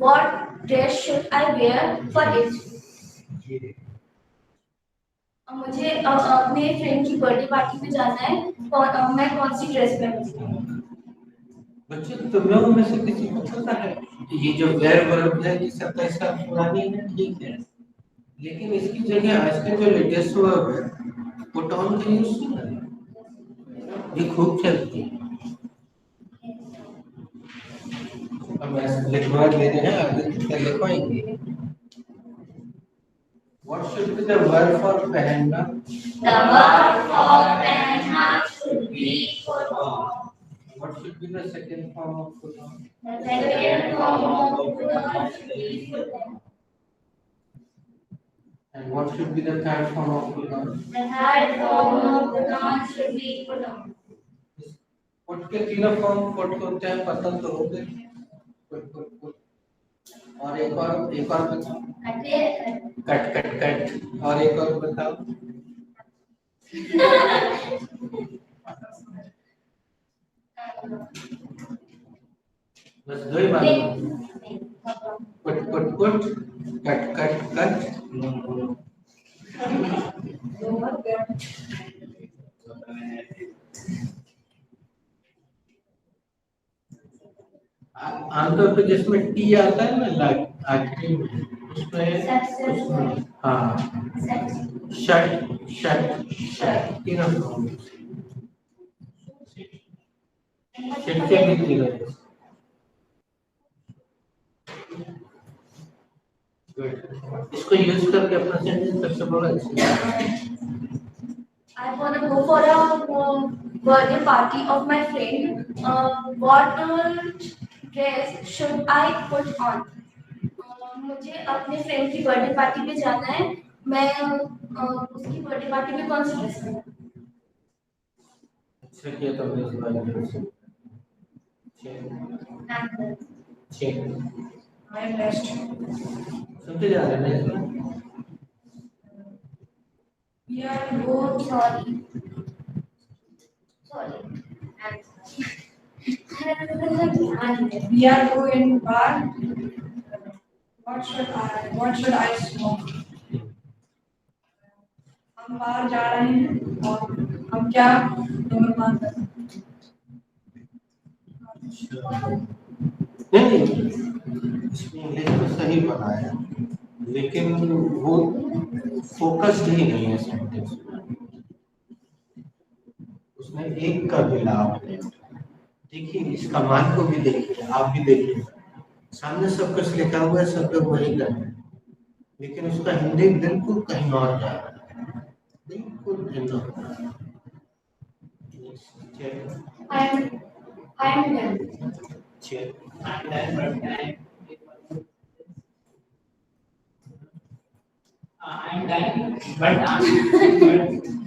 What dress should I wear for it? मुझे अपने फ्रेंड की बर्थडे पार्टी में जाना है और मैं कौन सी ड्रेस पहनूं? बच्चे तुम लोगों में से किसी को पता है ये जो वेयर वर्ब है ये 27 साल पुरानी है, ठीक है, लेकिन इसकी जगह आजकल जो लेटेस्ट वर्ब है पुट ऑन का यूज सुना है, ये खूब चलती है। अब ऐसे लिखवा दे रहे हैं, आगे कितना लिखवाएंगे। What should be the verb for पहनना? The verb for पहनना should be put on. What should be the second form of put on? The second form of put on should be put on. And what should be the third form of put on? The third form of put on should be put on. Put के तीनों form put होते हैं, पता तो हो गए। Put। और एक और बताओ। कट और एक और बताओ। बस दो ही बात। Put cut. आमतौर पे जिसमें टी आता है ना आखिरी में, उसमें हाँ शर्ट तीनों फॉर्म शर्ट के भी तीनों। गुड, इसको यूज करके अपना सेंटेंस सबसे बड़ा अच्छा। I want to go for a birthday party of my friend. What dress should I put on? मुझे अपने फ्रेंड की बर्थडे पार्टी में जाना है, मैं उसकी बर्थडे पार्टी में कौन सी ड्रेस पहनूं? अच्छा किया तुमने इस बारे में से। सुनते जा रहे हैं इसमें? We are going bar. What should I smoke? हम बाहर जा रहे हैं और हम क्या धूम्रपान कर रहे हैं? नहीं इसमें इंग्लिश तो सही बनाया, लेकिन वो फोकस्ड ही नहीं है सेंटेंस में। उसने एक का भी लाभ है। देखिए इसका मान को भी देखिए, आप भी देखिए, सामने सब कुछ लिखा हुआ है, सब लोग वही कर रहे हैं, लेकिन उसका हिंदी बिल्कुल कहीं और जा रहा है, बिल्कुल भिन्न हो रहा है। I am done. I'm done, but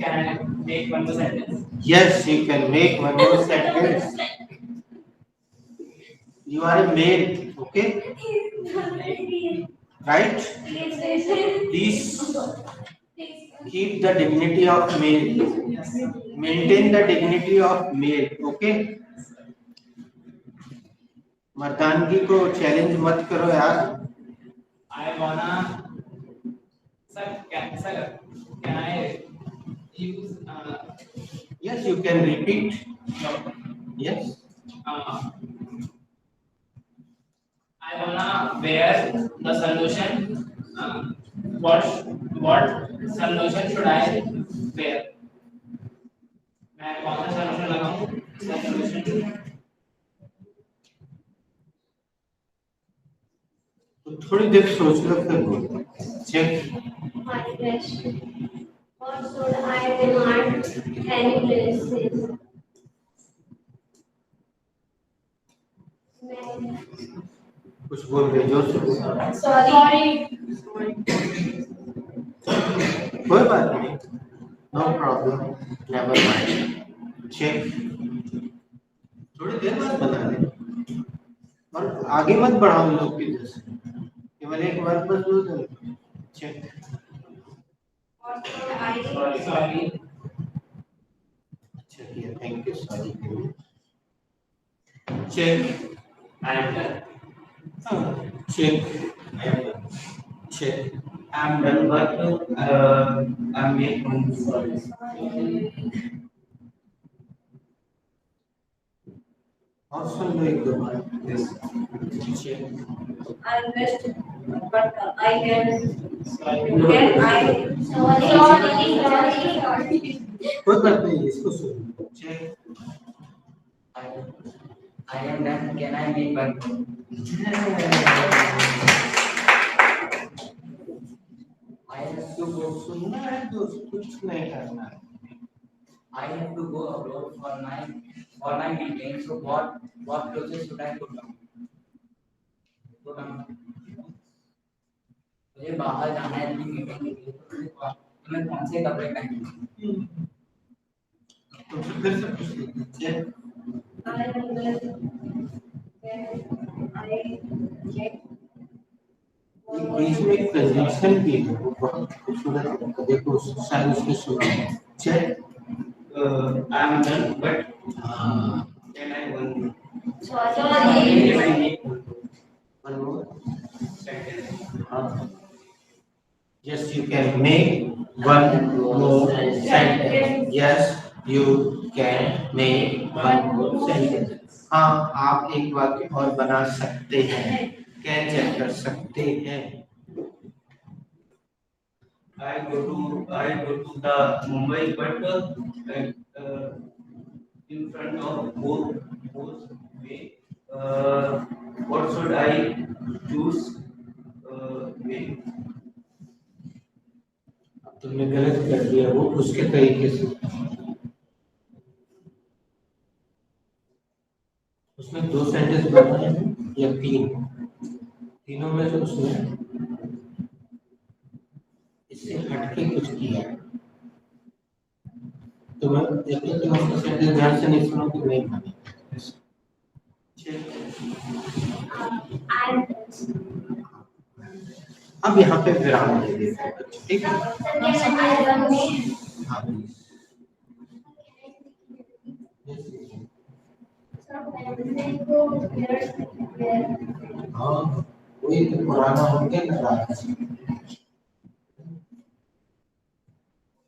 can I make one more sentence? Yes, you can make one more sentence. You are a male, okay? Right? Please keep the dignity of male. Maintain the dignity of male, okay? मर्दानगी को challenge मत करो यार। I wanna, sir, can I use? Yes, you can repeat. No. Yes. I wanna wear the solution. What solution should I wear? मैं कौन सा solution लगाऊं? इसका solution तो थोड़ी देर सोच लो फिर बोलो। Check. My question. What should I demand any places? कुछ बोल रहे जोर से बोलो। Sorry. कोई बात नहीं, no problem, never mind. Check. थोड़ी देर बाद बता दे और आगे मत बढ़ाओ लोग की जैसे, केवल एक बार बस बोल दो। Check. What should I Sorry. अच्छा किया, थैंक यू, सॉरी के लिए। Check. I am done. Check. Check. I'm done, but I'm making sorry. और सुन लो एक दो बार। Yes. Check. I missed, but I can. Sorry. Can I? Sorry. कोई बात नहीं, इसको सुन लो। Check. I am done. Can I make one more? I have to go. सुनना है तो कुछ नहीं करना है। I have to go abroad for my meeting. So what clothes should I put on? Put on. मुझे बाहर जाना है अपनी मीटिंग के लिए, तो मैं कौन से कपड़े पहनूं? तो फिर से पूछ लीजिए। Check. I will. Can I get? बीच में एक कंजंक्शन भी है, वो बहुत खूबसूरत है, देखो शायद उसने सुना है। चेक। I'm done, but हाँ, can I one Sorry. can I make one more sentence? हाँ, yes you can make one more sentence, yes you can make one more sentence। हाँ, आप एक वाक्य और बना सकते हैं, कैन चेक कर सकते हैं। I go to the Mumbai, but in front of both way. What should I choose? Way. अब तुमने गलत कर दिया, वो उसके तरीके से। उसने दो सेंटेंस बनाए हैं या तीन, तीनों में से उसने इससे हटके कुछ किया है। तो मैं जब तक तुम उसका सेंटेंस ध्यान से नहीं सुनो तो नहीं बने। अब यहाँ पे विराम दे देते हैं, ठीक है? हाँ प्लीज। हाँ, वही तो पुराना हो गया ना राज।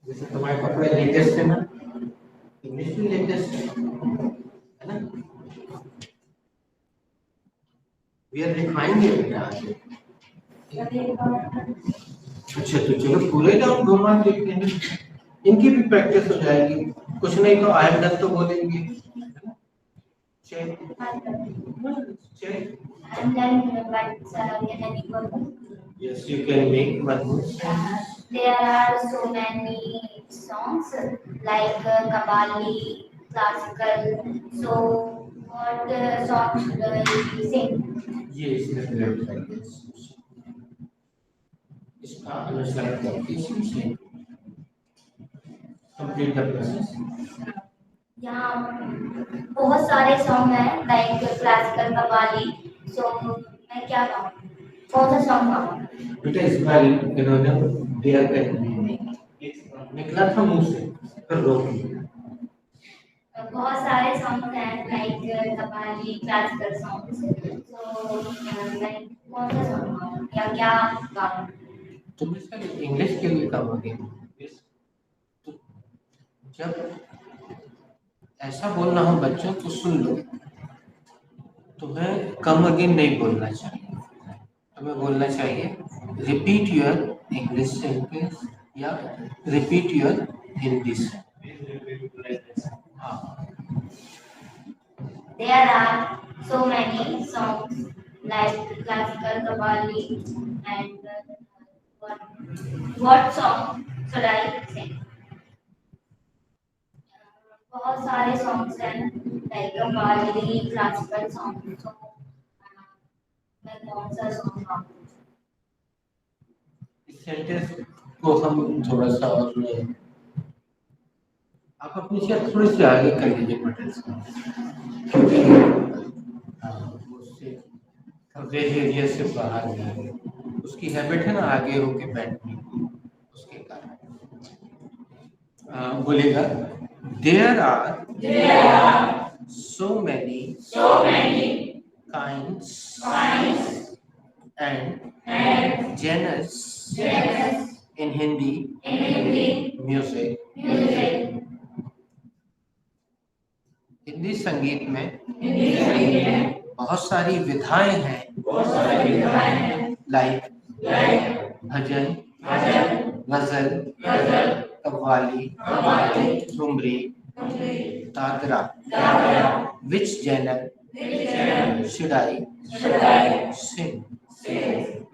जैसे तुम्हारे कपड़े लेटेस्ट है ना, इंग्लिश भी लेटेस्ट है ना? वी आर रिफाइंग इट बेटा। अच्छा तो चलो पूरे गाँव घुमा देखते हैं, इनकी भी प्रैक्टिस हो जाएगी। कुछ नहीं तो आई एम डन तो बोलेंगे। Check. Check. And then, but can I make one more? Yes, you can make one more. There are so many songs like Qawwali, classical. So, what song should I sing? ये इसमें correct है। इसका अनुसरण करके सीखिए। Complete the process. यहाँ बहुत सारे सॉन्ग हैं लाइक क्लासिकल कव्वाली। सो मैं क्या गाऊँ, कौन सा सॉन्ग गाऊँ? बेटा इस बार इन्होंने डेयर करके निकला था मुंह से, फिर रोक लिया। बहुत सारे सॉन्ग हैं लाइक कव्वाली क्लासिकल सॉन्ग्स। सो मैं कौन सा सॉन्ग गाऊँ या क्या गाऊँ? तुम इसका इंग्लिश के लिए कहोगे, तो जब ऐसा बोलना हो बच्चों तो सुन लो, तुम्हें कम अगेन नहीं बोलना चाहिए, तुम्हें बोलना चाहिए रिपीट योर इंग्लिश सेंटेंस या रिपीट योर हिंदी सेंटेंस। हाँ, There are so many songs like classical, Qawwali, and what song should I sing? बहुत सारे songs हैं like Qawwali, classical songs. So मैं कौन सा song गाऊं? इस सेंटेंस को हम थोड़ा सा और आप अपनी चेयर थोड़ी सी आगे कर लीजिए पटेल साहब, क्योंकि उससे कवरेज एरिया से बाहर जा रहे हैं। उसकी हैबिट है ना आगे होके बैठने की, उसके कारण बोलेगा there are so many kinds and genres in Hindi music. हिंदी संगीत में बहुत सारी विधाएं हैं, लाइक भजन, गजल, qawwali, thumri, Dadra. Which genre should I sing?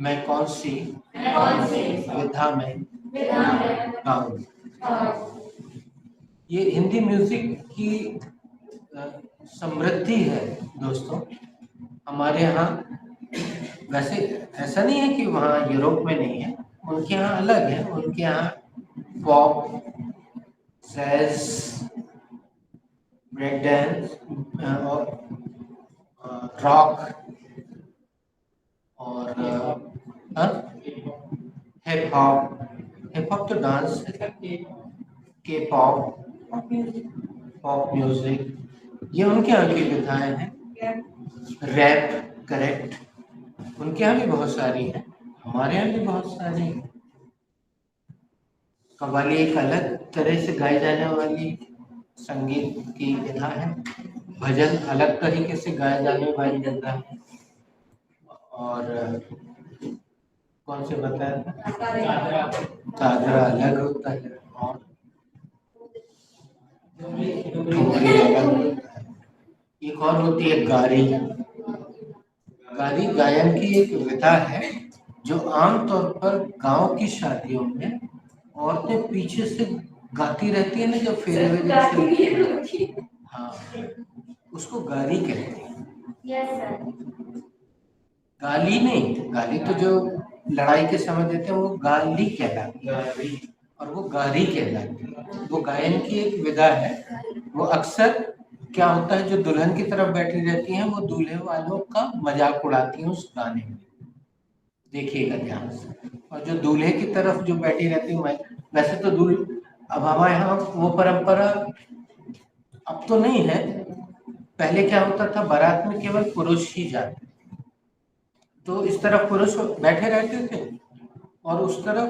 मैं कौन सी विधा में गाऊं? ये हिंदी म्यूजिक की समृद्धि है दोस्तों। हमारे यहाँ वैसे ऐसा नहीं है कि वहाँ यूरोप में नहीं है, उनके यहाँ अलग है। उनके यहाँ पॉप, जैज, ब्रेक डांस और रॉक और हिप हॉप तो डांस, के पॉप, पॉप म्यूजिक, ये उनके यहाँ की विधाएं हैं। रैप, करेक्ट, उनके यहाँ भी बहुत सारी हैं, हमारे यहाँ भी बहुत सारी हैं। कव्वाली एक अलग तरह से गाई जाने वाली संगीत की विधा है, भजन अलग तरीके से गाया जाने वाली विधा है, और कौन से बताया था, दादरा अलग होता है, और एक और होती है गारी। गारी गायन की एक विधा है जो आमतौर पर गांव की शादियों में औरतें पीछे से गाती रहती है ना, जब फेरे से, हाँ, उसको गारी कहते हैं। Yes, sir. गाली नहीं, गाली तो जो लड़ाई के समय देते हैं वो गाली कहलाती है, और वो गारी कहलाती है। वो गायन की एक विधा है। वो अक्सर क्या होता है, जो दुल्हन की तरफ बैठी रहती हैं वो दूल्हे वालों का मजाक उड़ाती हैं उस गाने में, देखिएगा ध्यान से। और जो दूल्हे की तरफ जो बैठी रहती है, वैसे तो अब हमारे यहाँ वो परंपरा अब तो नहीं है। पहले क्या होता था, बारात में केवल पुरुष ही जाते, तो इस तरफ पुरुष बैठे रहते थे और उस तरफ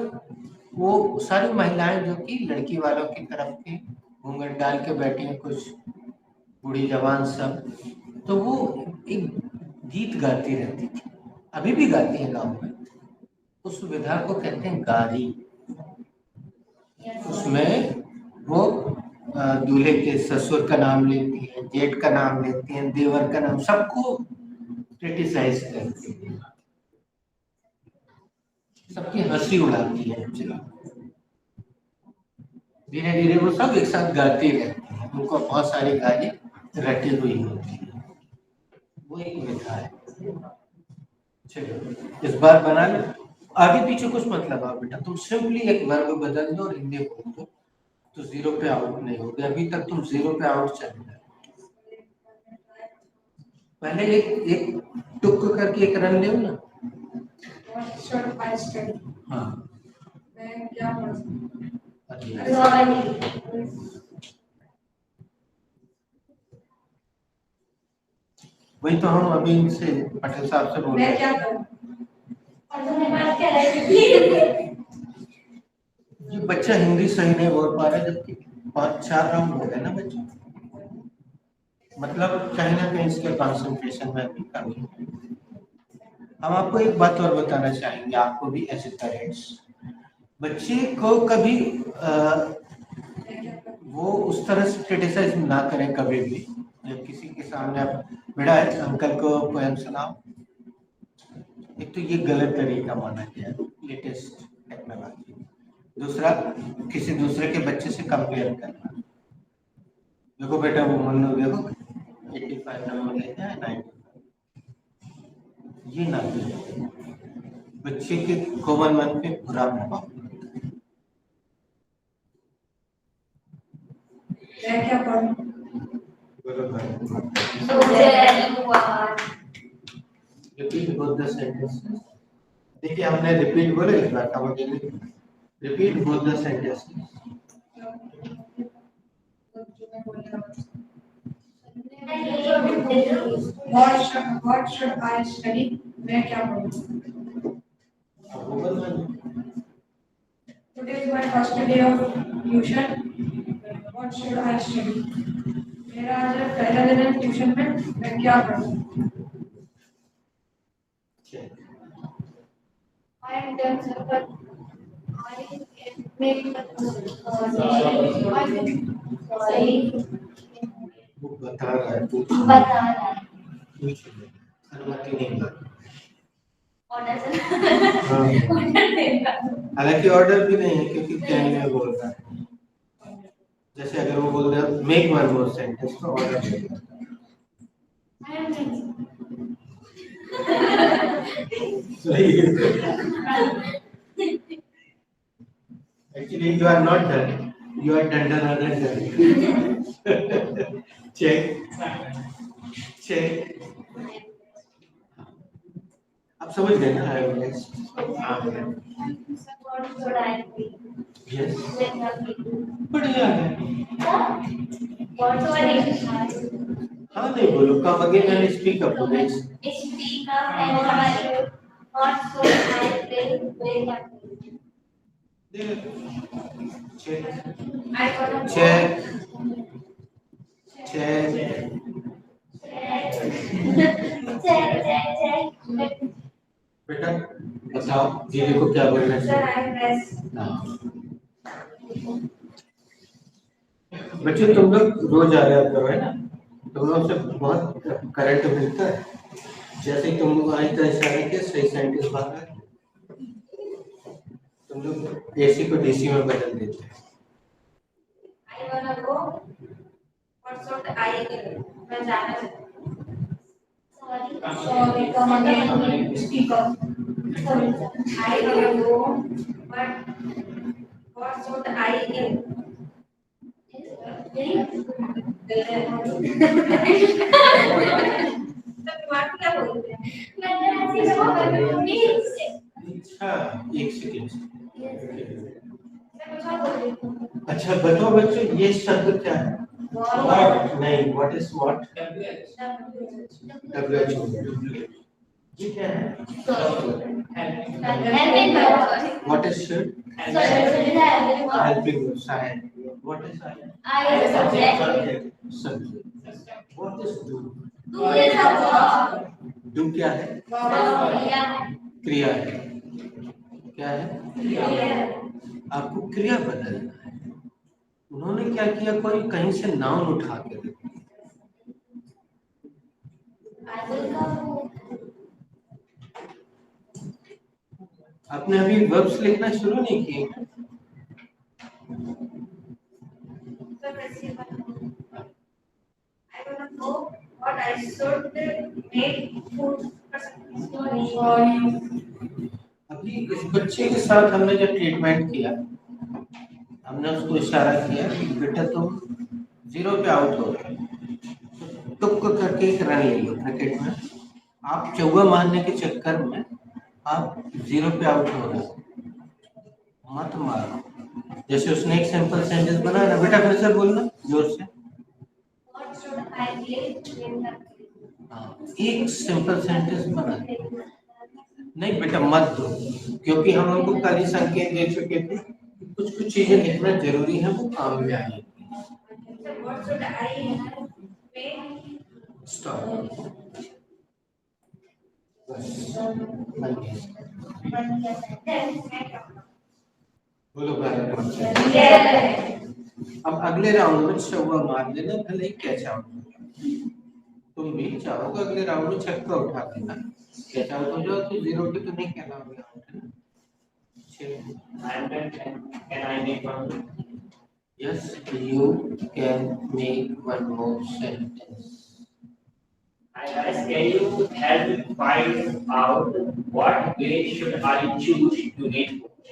वो सारी महिलाएं जो कि लड़की वालों की तरफ के घूंघट डाल के बैठी हैं, कुछ बूढ़ी जवान सब, तो वो एक गीत गाती रहती थी, अभी भी गाती है गाँव में। उस विधा को कहते हैं गारी। उसमें वो दूल्हे के ससुर का नाम लेती है, जेठ का नाम लेती है, देवर का नाम, सबको क्रिटिसाइज करती है, सबकी हंसी उड़ाती है। धीरे धीरे वो सब एक साथ गाती रहती है, उनको बहुत सारी गाली रटी हुई होती है। वो एक विधा है। चलो इस बार बना ले, आगे पीछे कुछ मत लगाओ बेटा, तुम सिंपली एक वर्ब बदल दो और हिंदी बोल दो, तो जीरो पे आउट नहीं होगे। अभी तक तुम जीरो पे आउट चल रहे हो। पहले एक टुक करके एक रन ले ना। हाँ, मैं क्या पढ़ सकती वही तो हम अभी इनसे पटेल साहब से बोल रहे मैं क्या करूं? ये बच्चा हिंदी सही नहीं बोल पा रहा, जबकि 5-4 राउंड हो गए ना बच्चा, मतलब कहीं ना कहीं इसके कंसंट्रेशन में भी कमी है। हम आपको एक बात और बताना चाहेंगे, आपको भी एज ए पेरेंट्स, बच्चे को कभी वो उस तरह से क्रिटिसाइज ना करें कभी भी। जब किसी के सामने आप बेटा अंकल को पोएम सुनाओ, एक तो ये गलत तरीका माना गया लेटेस्ट टेक्नोलॉजी। दूसरा, किसी दूसरे के बच्चे से कंपेयर करना। देखो बेटा वो मन्नू देखो 85 नंबर लेता है 95, ये ना करें। बच्चे के कॉमन मन पे बुरा प्रभाव पड़ता है। मैं क्या पढ़ूं? बोलो भाई। Repeat both the sentences. देखिए हमने रिपीट बोले, इस बार का repeat both the sentences. What should I study? मैं क्या पढ़ूं? अब वो बोल Today is my first day of tuition. What should I study? मेरा आज पहला दिन है ट्यूशन में, मैं क्या पढ़ूं? I am done, sir, but I make वो बता रहा है, पूछ बता रहा है अनुमति नहीं मिला। ऑर्डर से हाँ। ऑर्डर देगा। हालांकि ऑर्डर भी नहीं है क्योंकि कैन में बोल रहा है। जैसे अगर वो बोल रहा है मेक वन मोर सेंटेंस तो ऑर्डर देगा। I am done. सही है। Actually you are not done, you are done other done. Check. आप समझ गए ना? I am next. What should I be? Yes. When I'm big. बढ़िया है। What should I be? हाँ नहीं बोलो, come again and speak up please. Speak up and what should I play when I'm big? Check. I wanna Check. check. बेटा बताओ दीदी को क्या बोलना Sir, चाहिए? I am dressed. बच्चों तुम लोग रोज आ रहे करो है ना, तुम लोग से बहुत करंट मिलता है। जैसे ही तुम आज का इशारा किया सही साइंटिस्ट बात है, तुम लोग एसी को डीसी में बदल देते हैं। I wanna go. What should I do? मैं जाना चाहती हूँ। Sorry, come again. Speak up. Sorry, sir. I wanna go, but what should I do? क्या बोलते हैं? मैं ऐसी जवाब दूंगी। अच्छा एक सेकंड। मैं कुछ और बोल रही हूँ। अच्छा बताओ बच्चों ये शब्द क्या है? What नहीं, what is what? WHO। ये क्या है? What is should? Helping you, science. What is science? Subject. What is do? Do क्या है? क्रिया है। क्या है? आपको क्रिया बदलना है। उन्होंने क्या किया, कोई कहीं से नाउन उठा के दे आपने अभी वर्ब्स लिखना शुरू नहीं किए। I wanna know what I should make food. अभी इस बच्चे के साथ हमने जब ट्रीटमेंट किया, हमने उसको इशारा किया कि बेटा तुम 0 पे आउट हो रहे हो, टुक करके एक रन ले लो क्रिकेट में। आप चौका मारने के चक्कर में आप 0 पे आउट हो रहे हो, मत मारो। जैसे उसने एक सिंपल सेंटेंस बनाया ना, बेटा फिर से बोलना जोर से। What should I play? एक सिंपल सेंटेंस बना। नहीं बेटा मत दो, क्योंकि हम उनको कल ही संकेत दे चुके थे कि कुछ कुछ चीजें लिखना जरूरी है, वो काम में आएगी। What should I make? Stop. बन गया। बोलो भाई। अब अगले राउंड में चौका मार देना, भले ही कैच आउट। तुम भी चाहोगे अगले राउंड में छक्का उठा देना। कैच आउट हो जाओ तो 0 पे तो नहीं कहलाओगे आउट, है ना? And then can I make one? Yes, you can make one more sentence. Hi guys, can you help me find out what way should I choose to read books?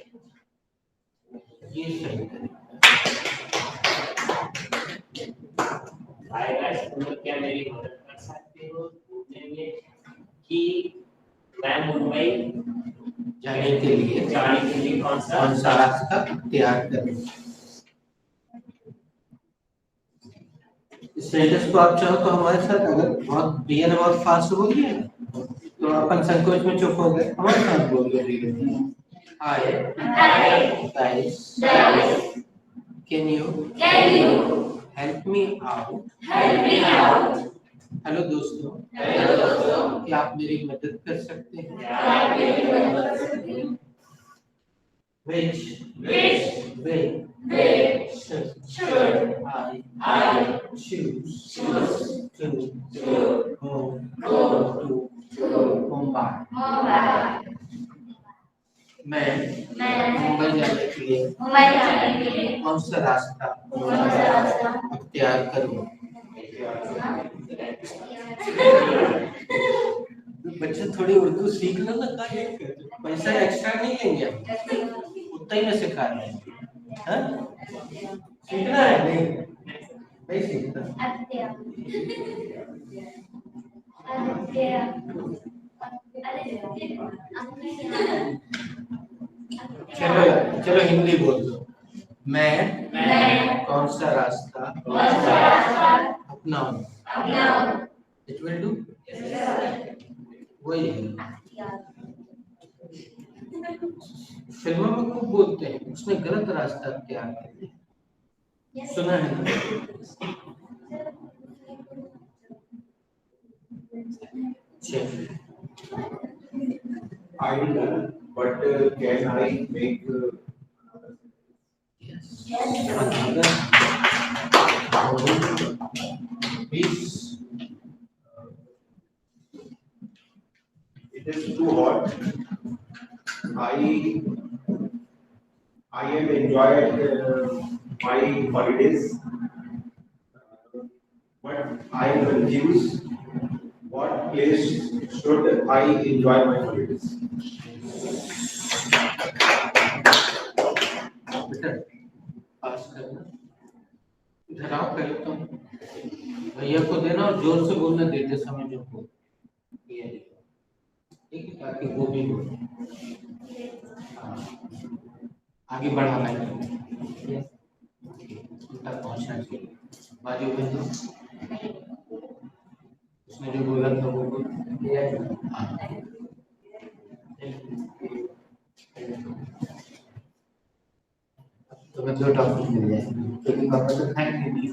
ये सही है। Hi guys, तुम लोग क्या मेरी मदद कर सकते हो पूछने में कि मैं मुंबई जाने के लिए कौन सा रास्ता तैयार करें। इस सेंटेंस को आप चाहो तो हमारे साथ, अगर बहुत प्रिय ने बहुत फास्ट बोल दिया तो अपन संकोच में चुप हो गए, हमारे साथ बोल दो धीरे धीरे। Hi guys, can you help me out? Hello दोस्तों, क्या आप मेरी मदद कर सकते हैं? Which way should I choose to go to Mumbai? मैं मुंबई जाने के लिए कौन सा रास्ता अख्तियार करूं? बच्चे थोड़ी उर्दू सीख लो ना, पैसा एक्स्ट्रा नहीं लेंगे, उतना ही में सिखा रहे हैं। हाँ? सीखना है? नहीं सीखना। चलो हिंदी बोल दो। मैं कौन सा रास्ता अपनाऊं? It will do? वही है। फिल्मों में खूब बोलते हैं, उसने गलत रास्ता अख्तियार कर लिया, सुना है ना? I will done, but can I make Please. it is too hot. I am enjoyed my holidays, but I am confused. What place should I enjoy my holidays? बेटा पास करना, इधर आओ पहले तुम, भैया को देना और जोर से बोलना देते समय जो को, ठीक है, ताकि वो भी हो। आगे बढ़ाना है, उनका पहुंचना चाहिए। बाजू में जो उसने जो बोला था वो बोल। तुम्हें 2 टॉपिक मिल जाए, क्योंकि पापा तो खाएंगे नहीं।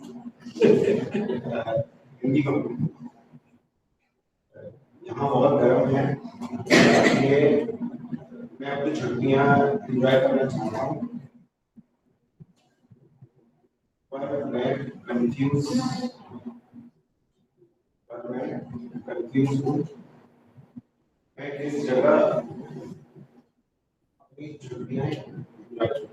हिंदी को यहाँ बहुत गर्म है, इसलिए मैं अपनी छुट्टियाँ एंजॉय करना चाहता हूँ, पर मैं कंफ्यूज हूँ। मैं किस जगह अपनी छुट्टियाँ एंजॉय करूँ?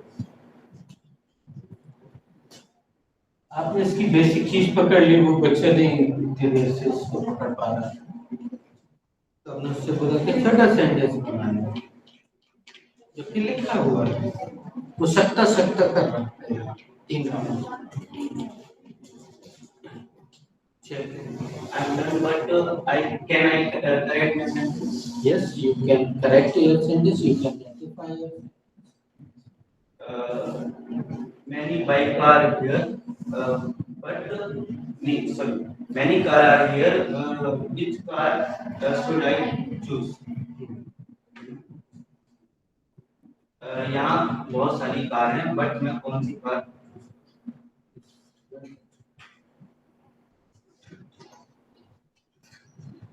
आपने इसकी बेसिक चीज पकड़ ली, वो बच्चा नहीं इतनी देर से इसको पकड़ पा रहा, तो हमने उससे बोला कि छोटा सेंटेंस बनाना, जबकि लिखा हुआ है वो सकता कर रहा है। 3 I'm done, but can I correct my sentence? Yes, you can correct your sentence, you can identify your Many bike are here, many car are here. Which car should I choose? यहाँ बहुत सारी car हैं, but मैं कौन सी car?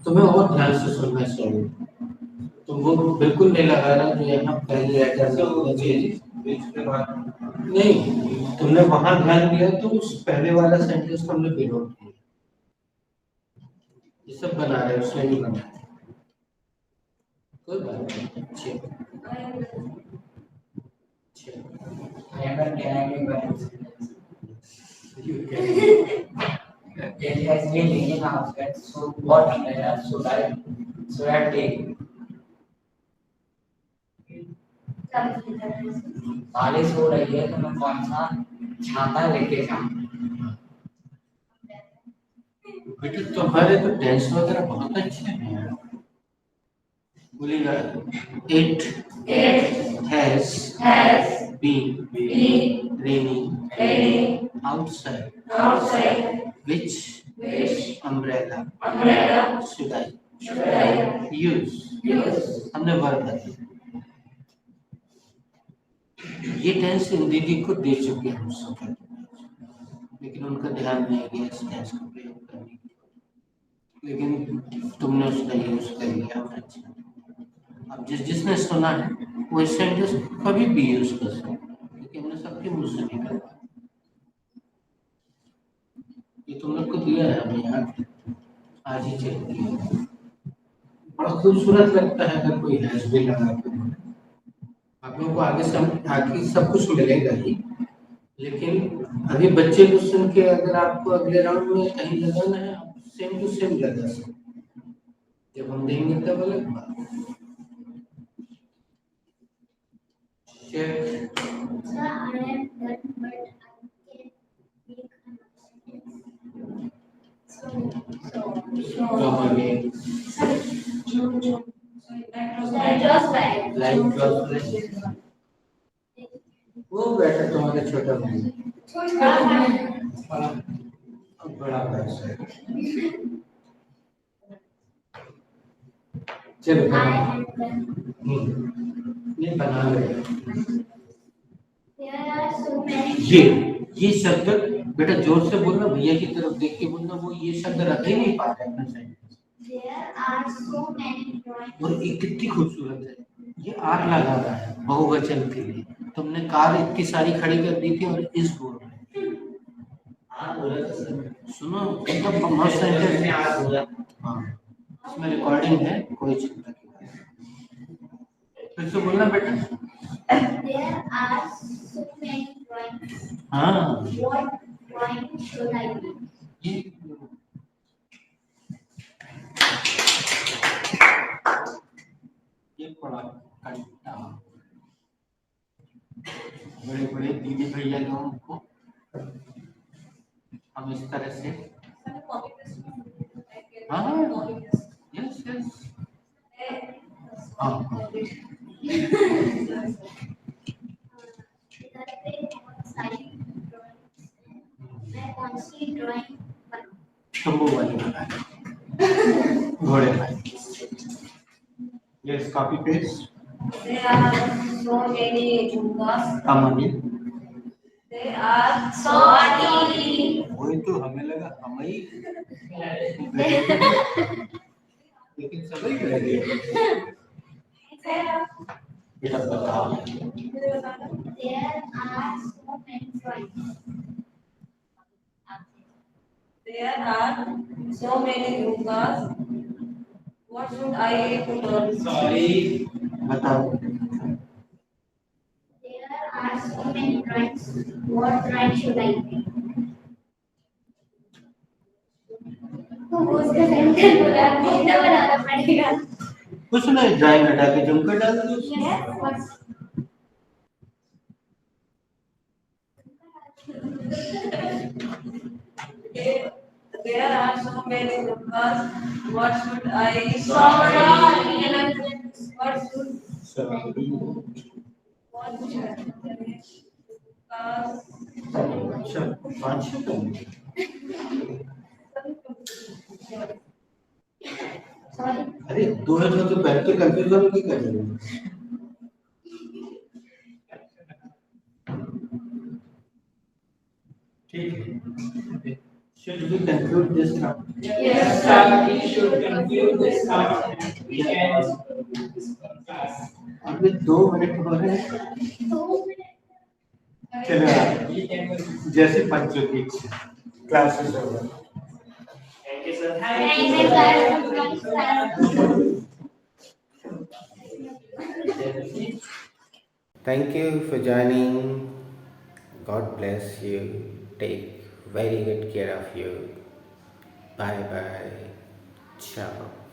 तुम्हें और ध्यान से सुनना चाहिए, तुम वो बिल्कुल नहीं लगा रहा जो यहाँ पहले लेटर से होना चाहिए। नहीं, तुमने वहां ध्यान दिया तो उस पहले वाला सेंटेंस को हमने बिलोड किया, ये सब बना रहे उसने नहीं बनाया। कोई बात नहीं, अच्छे अच्छे I am a Canadian parents. You can. It has been raining outside, so what umbrella should I take? बारिश हो रही है तो मैं कौन सा छाता लेके जाऊं? बेटा तुम्हारे तो टेंस वगैरह बहुत अच्छे हैं। बोलिएगा, it has been raining outside. Which umbrella should I use? हमने वर्ब बताया। ये टेंस इन दीदी को दे चुके हैं हम सब, लेकिन उनका ध्यान नहीं गया इस टेंस को प्रयोग करने की, लेकिन तुमने उसका यूज कर लिया। अच्छा, अब जिसने सुना है वो इस सेंटेंस कभी भी यूज कर सकते हैं, क्योंकि हमने सबके मुंह से निकाला। ये तुम लोग को दिया है हमें यार, आज ही चेक किया। बड़ा खूबसूरत लगता है अगर कोई हैश भी लगा के। आप लोगों को आगे सब कुछ मिलेगा ही, लेकिन अभी बच्चे को सुन के अगर आपको अगले राउंड में कहीं लगाना है, आप सेम टू सेम लगा सकते, जब हम देंगे तब अलग बात। Check Sir, I am done, but I can make another sentence. वो बेटा तुम्हारा छोटा भाई अब बड़ा भाई है। चलो ये बना ले। ये शब्द बेटा जोर से बोलना, भैया की तरफ देख के बोलना, वो ये शब्द रख ही नहीं पा रहे अपना साइड। और ये कितनी खूबसूरत है, ये आर लगा रहा है बहुवचन के लिए। तुमने कार इतनी सारी खड़ी कर दी थी और इस बोल रहे सुनो, मतलब मस्त है। हाँ, इसमें रिकॉर्डिंग है, कोई चिंता की बात नहीं। फिर से बोलना बेटा। There are so many drawings. हाँ, What drawing should I do? ये बड़ा कंटा बड़े बड़े दीदी भैया लोगों को हम इस तरह से, हाँ यस यस हाँ मैं कौन सी ड्राइंग तंबू वाली बनाए घोड़े वाली। Yes, copy paste. There are so many jhumkas. कमानी There are so many. वही तो हमें लगा हम ही, लेकिन सभी कर दिए। बेटा बताओ। There are so many drawings. There are so many jhumkas. What should I put on? Sorry. बताओ। There are so many drawings. What drawing should I make? तो उसका सेंटेंस बोला, मुझे बनाना पड़ेगा। कुछ नहीं, ड्राइंग हटा के झुमका डाल दो। Yes, what? There are so many jhumkas. What should I? What should? What should? अच्छा, पाँच Sorry. अरे दो है तो बैठ के कंफ्यूज होने की कर रहे हो। ठीक है, should we conclude this round? Yes, sir. We should conclude this round. We can class. अभी 2 मिनट हो रहे हैं। चलो We can. जैसे बच्चों की क्लासेस होगा। Thank you, sir. Thank you, sir. Thank you for joining. God bless you. Take very good care of you. Bye bye. Ciao.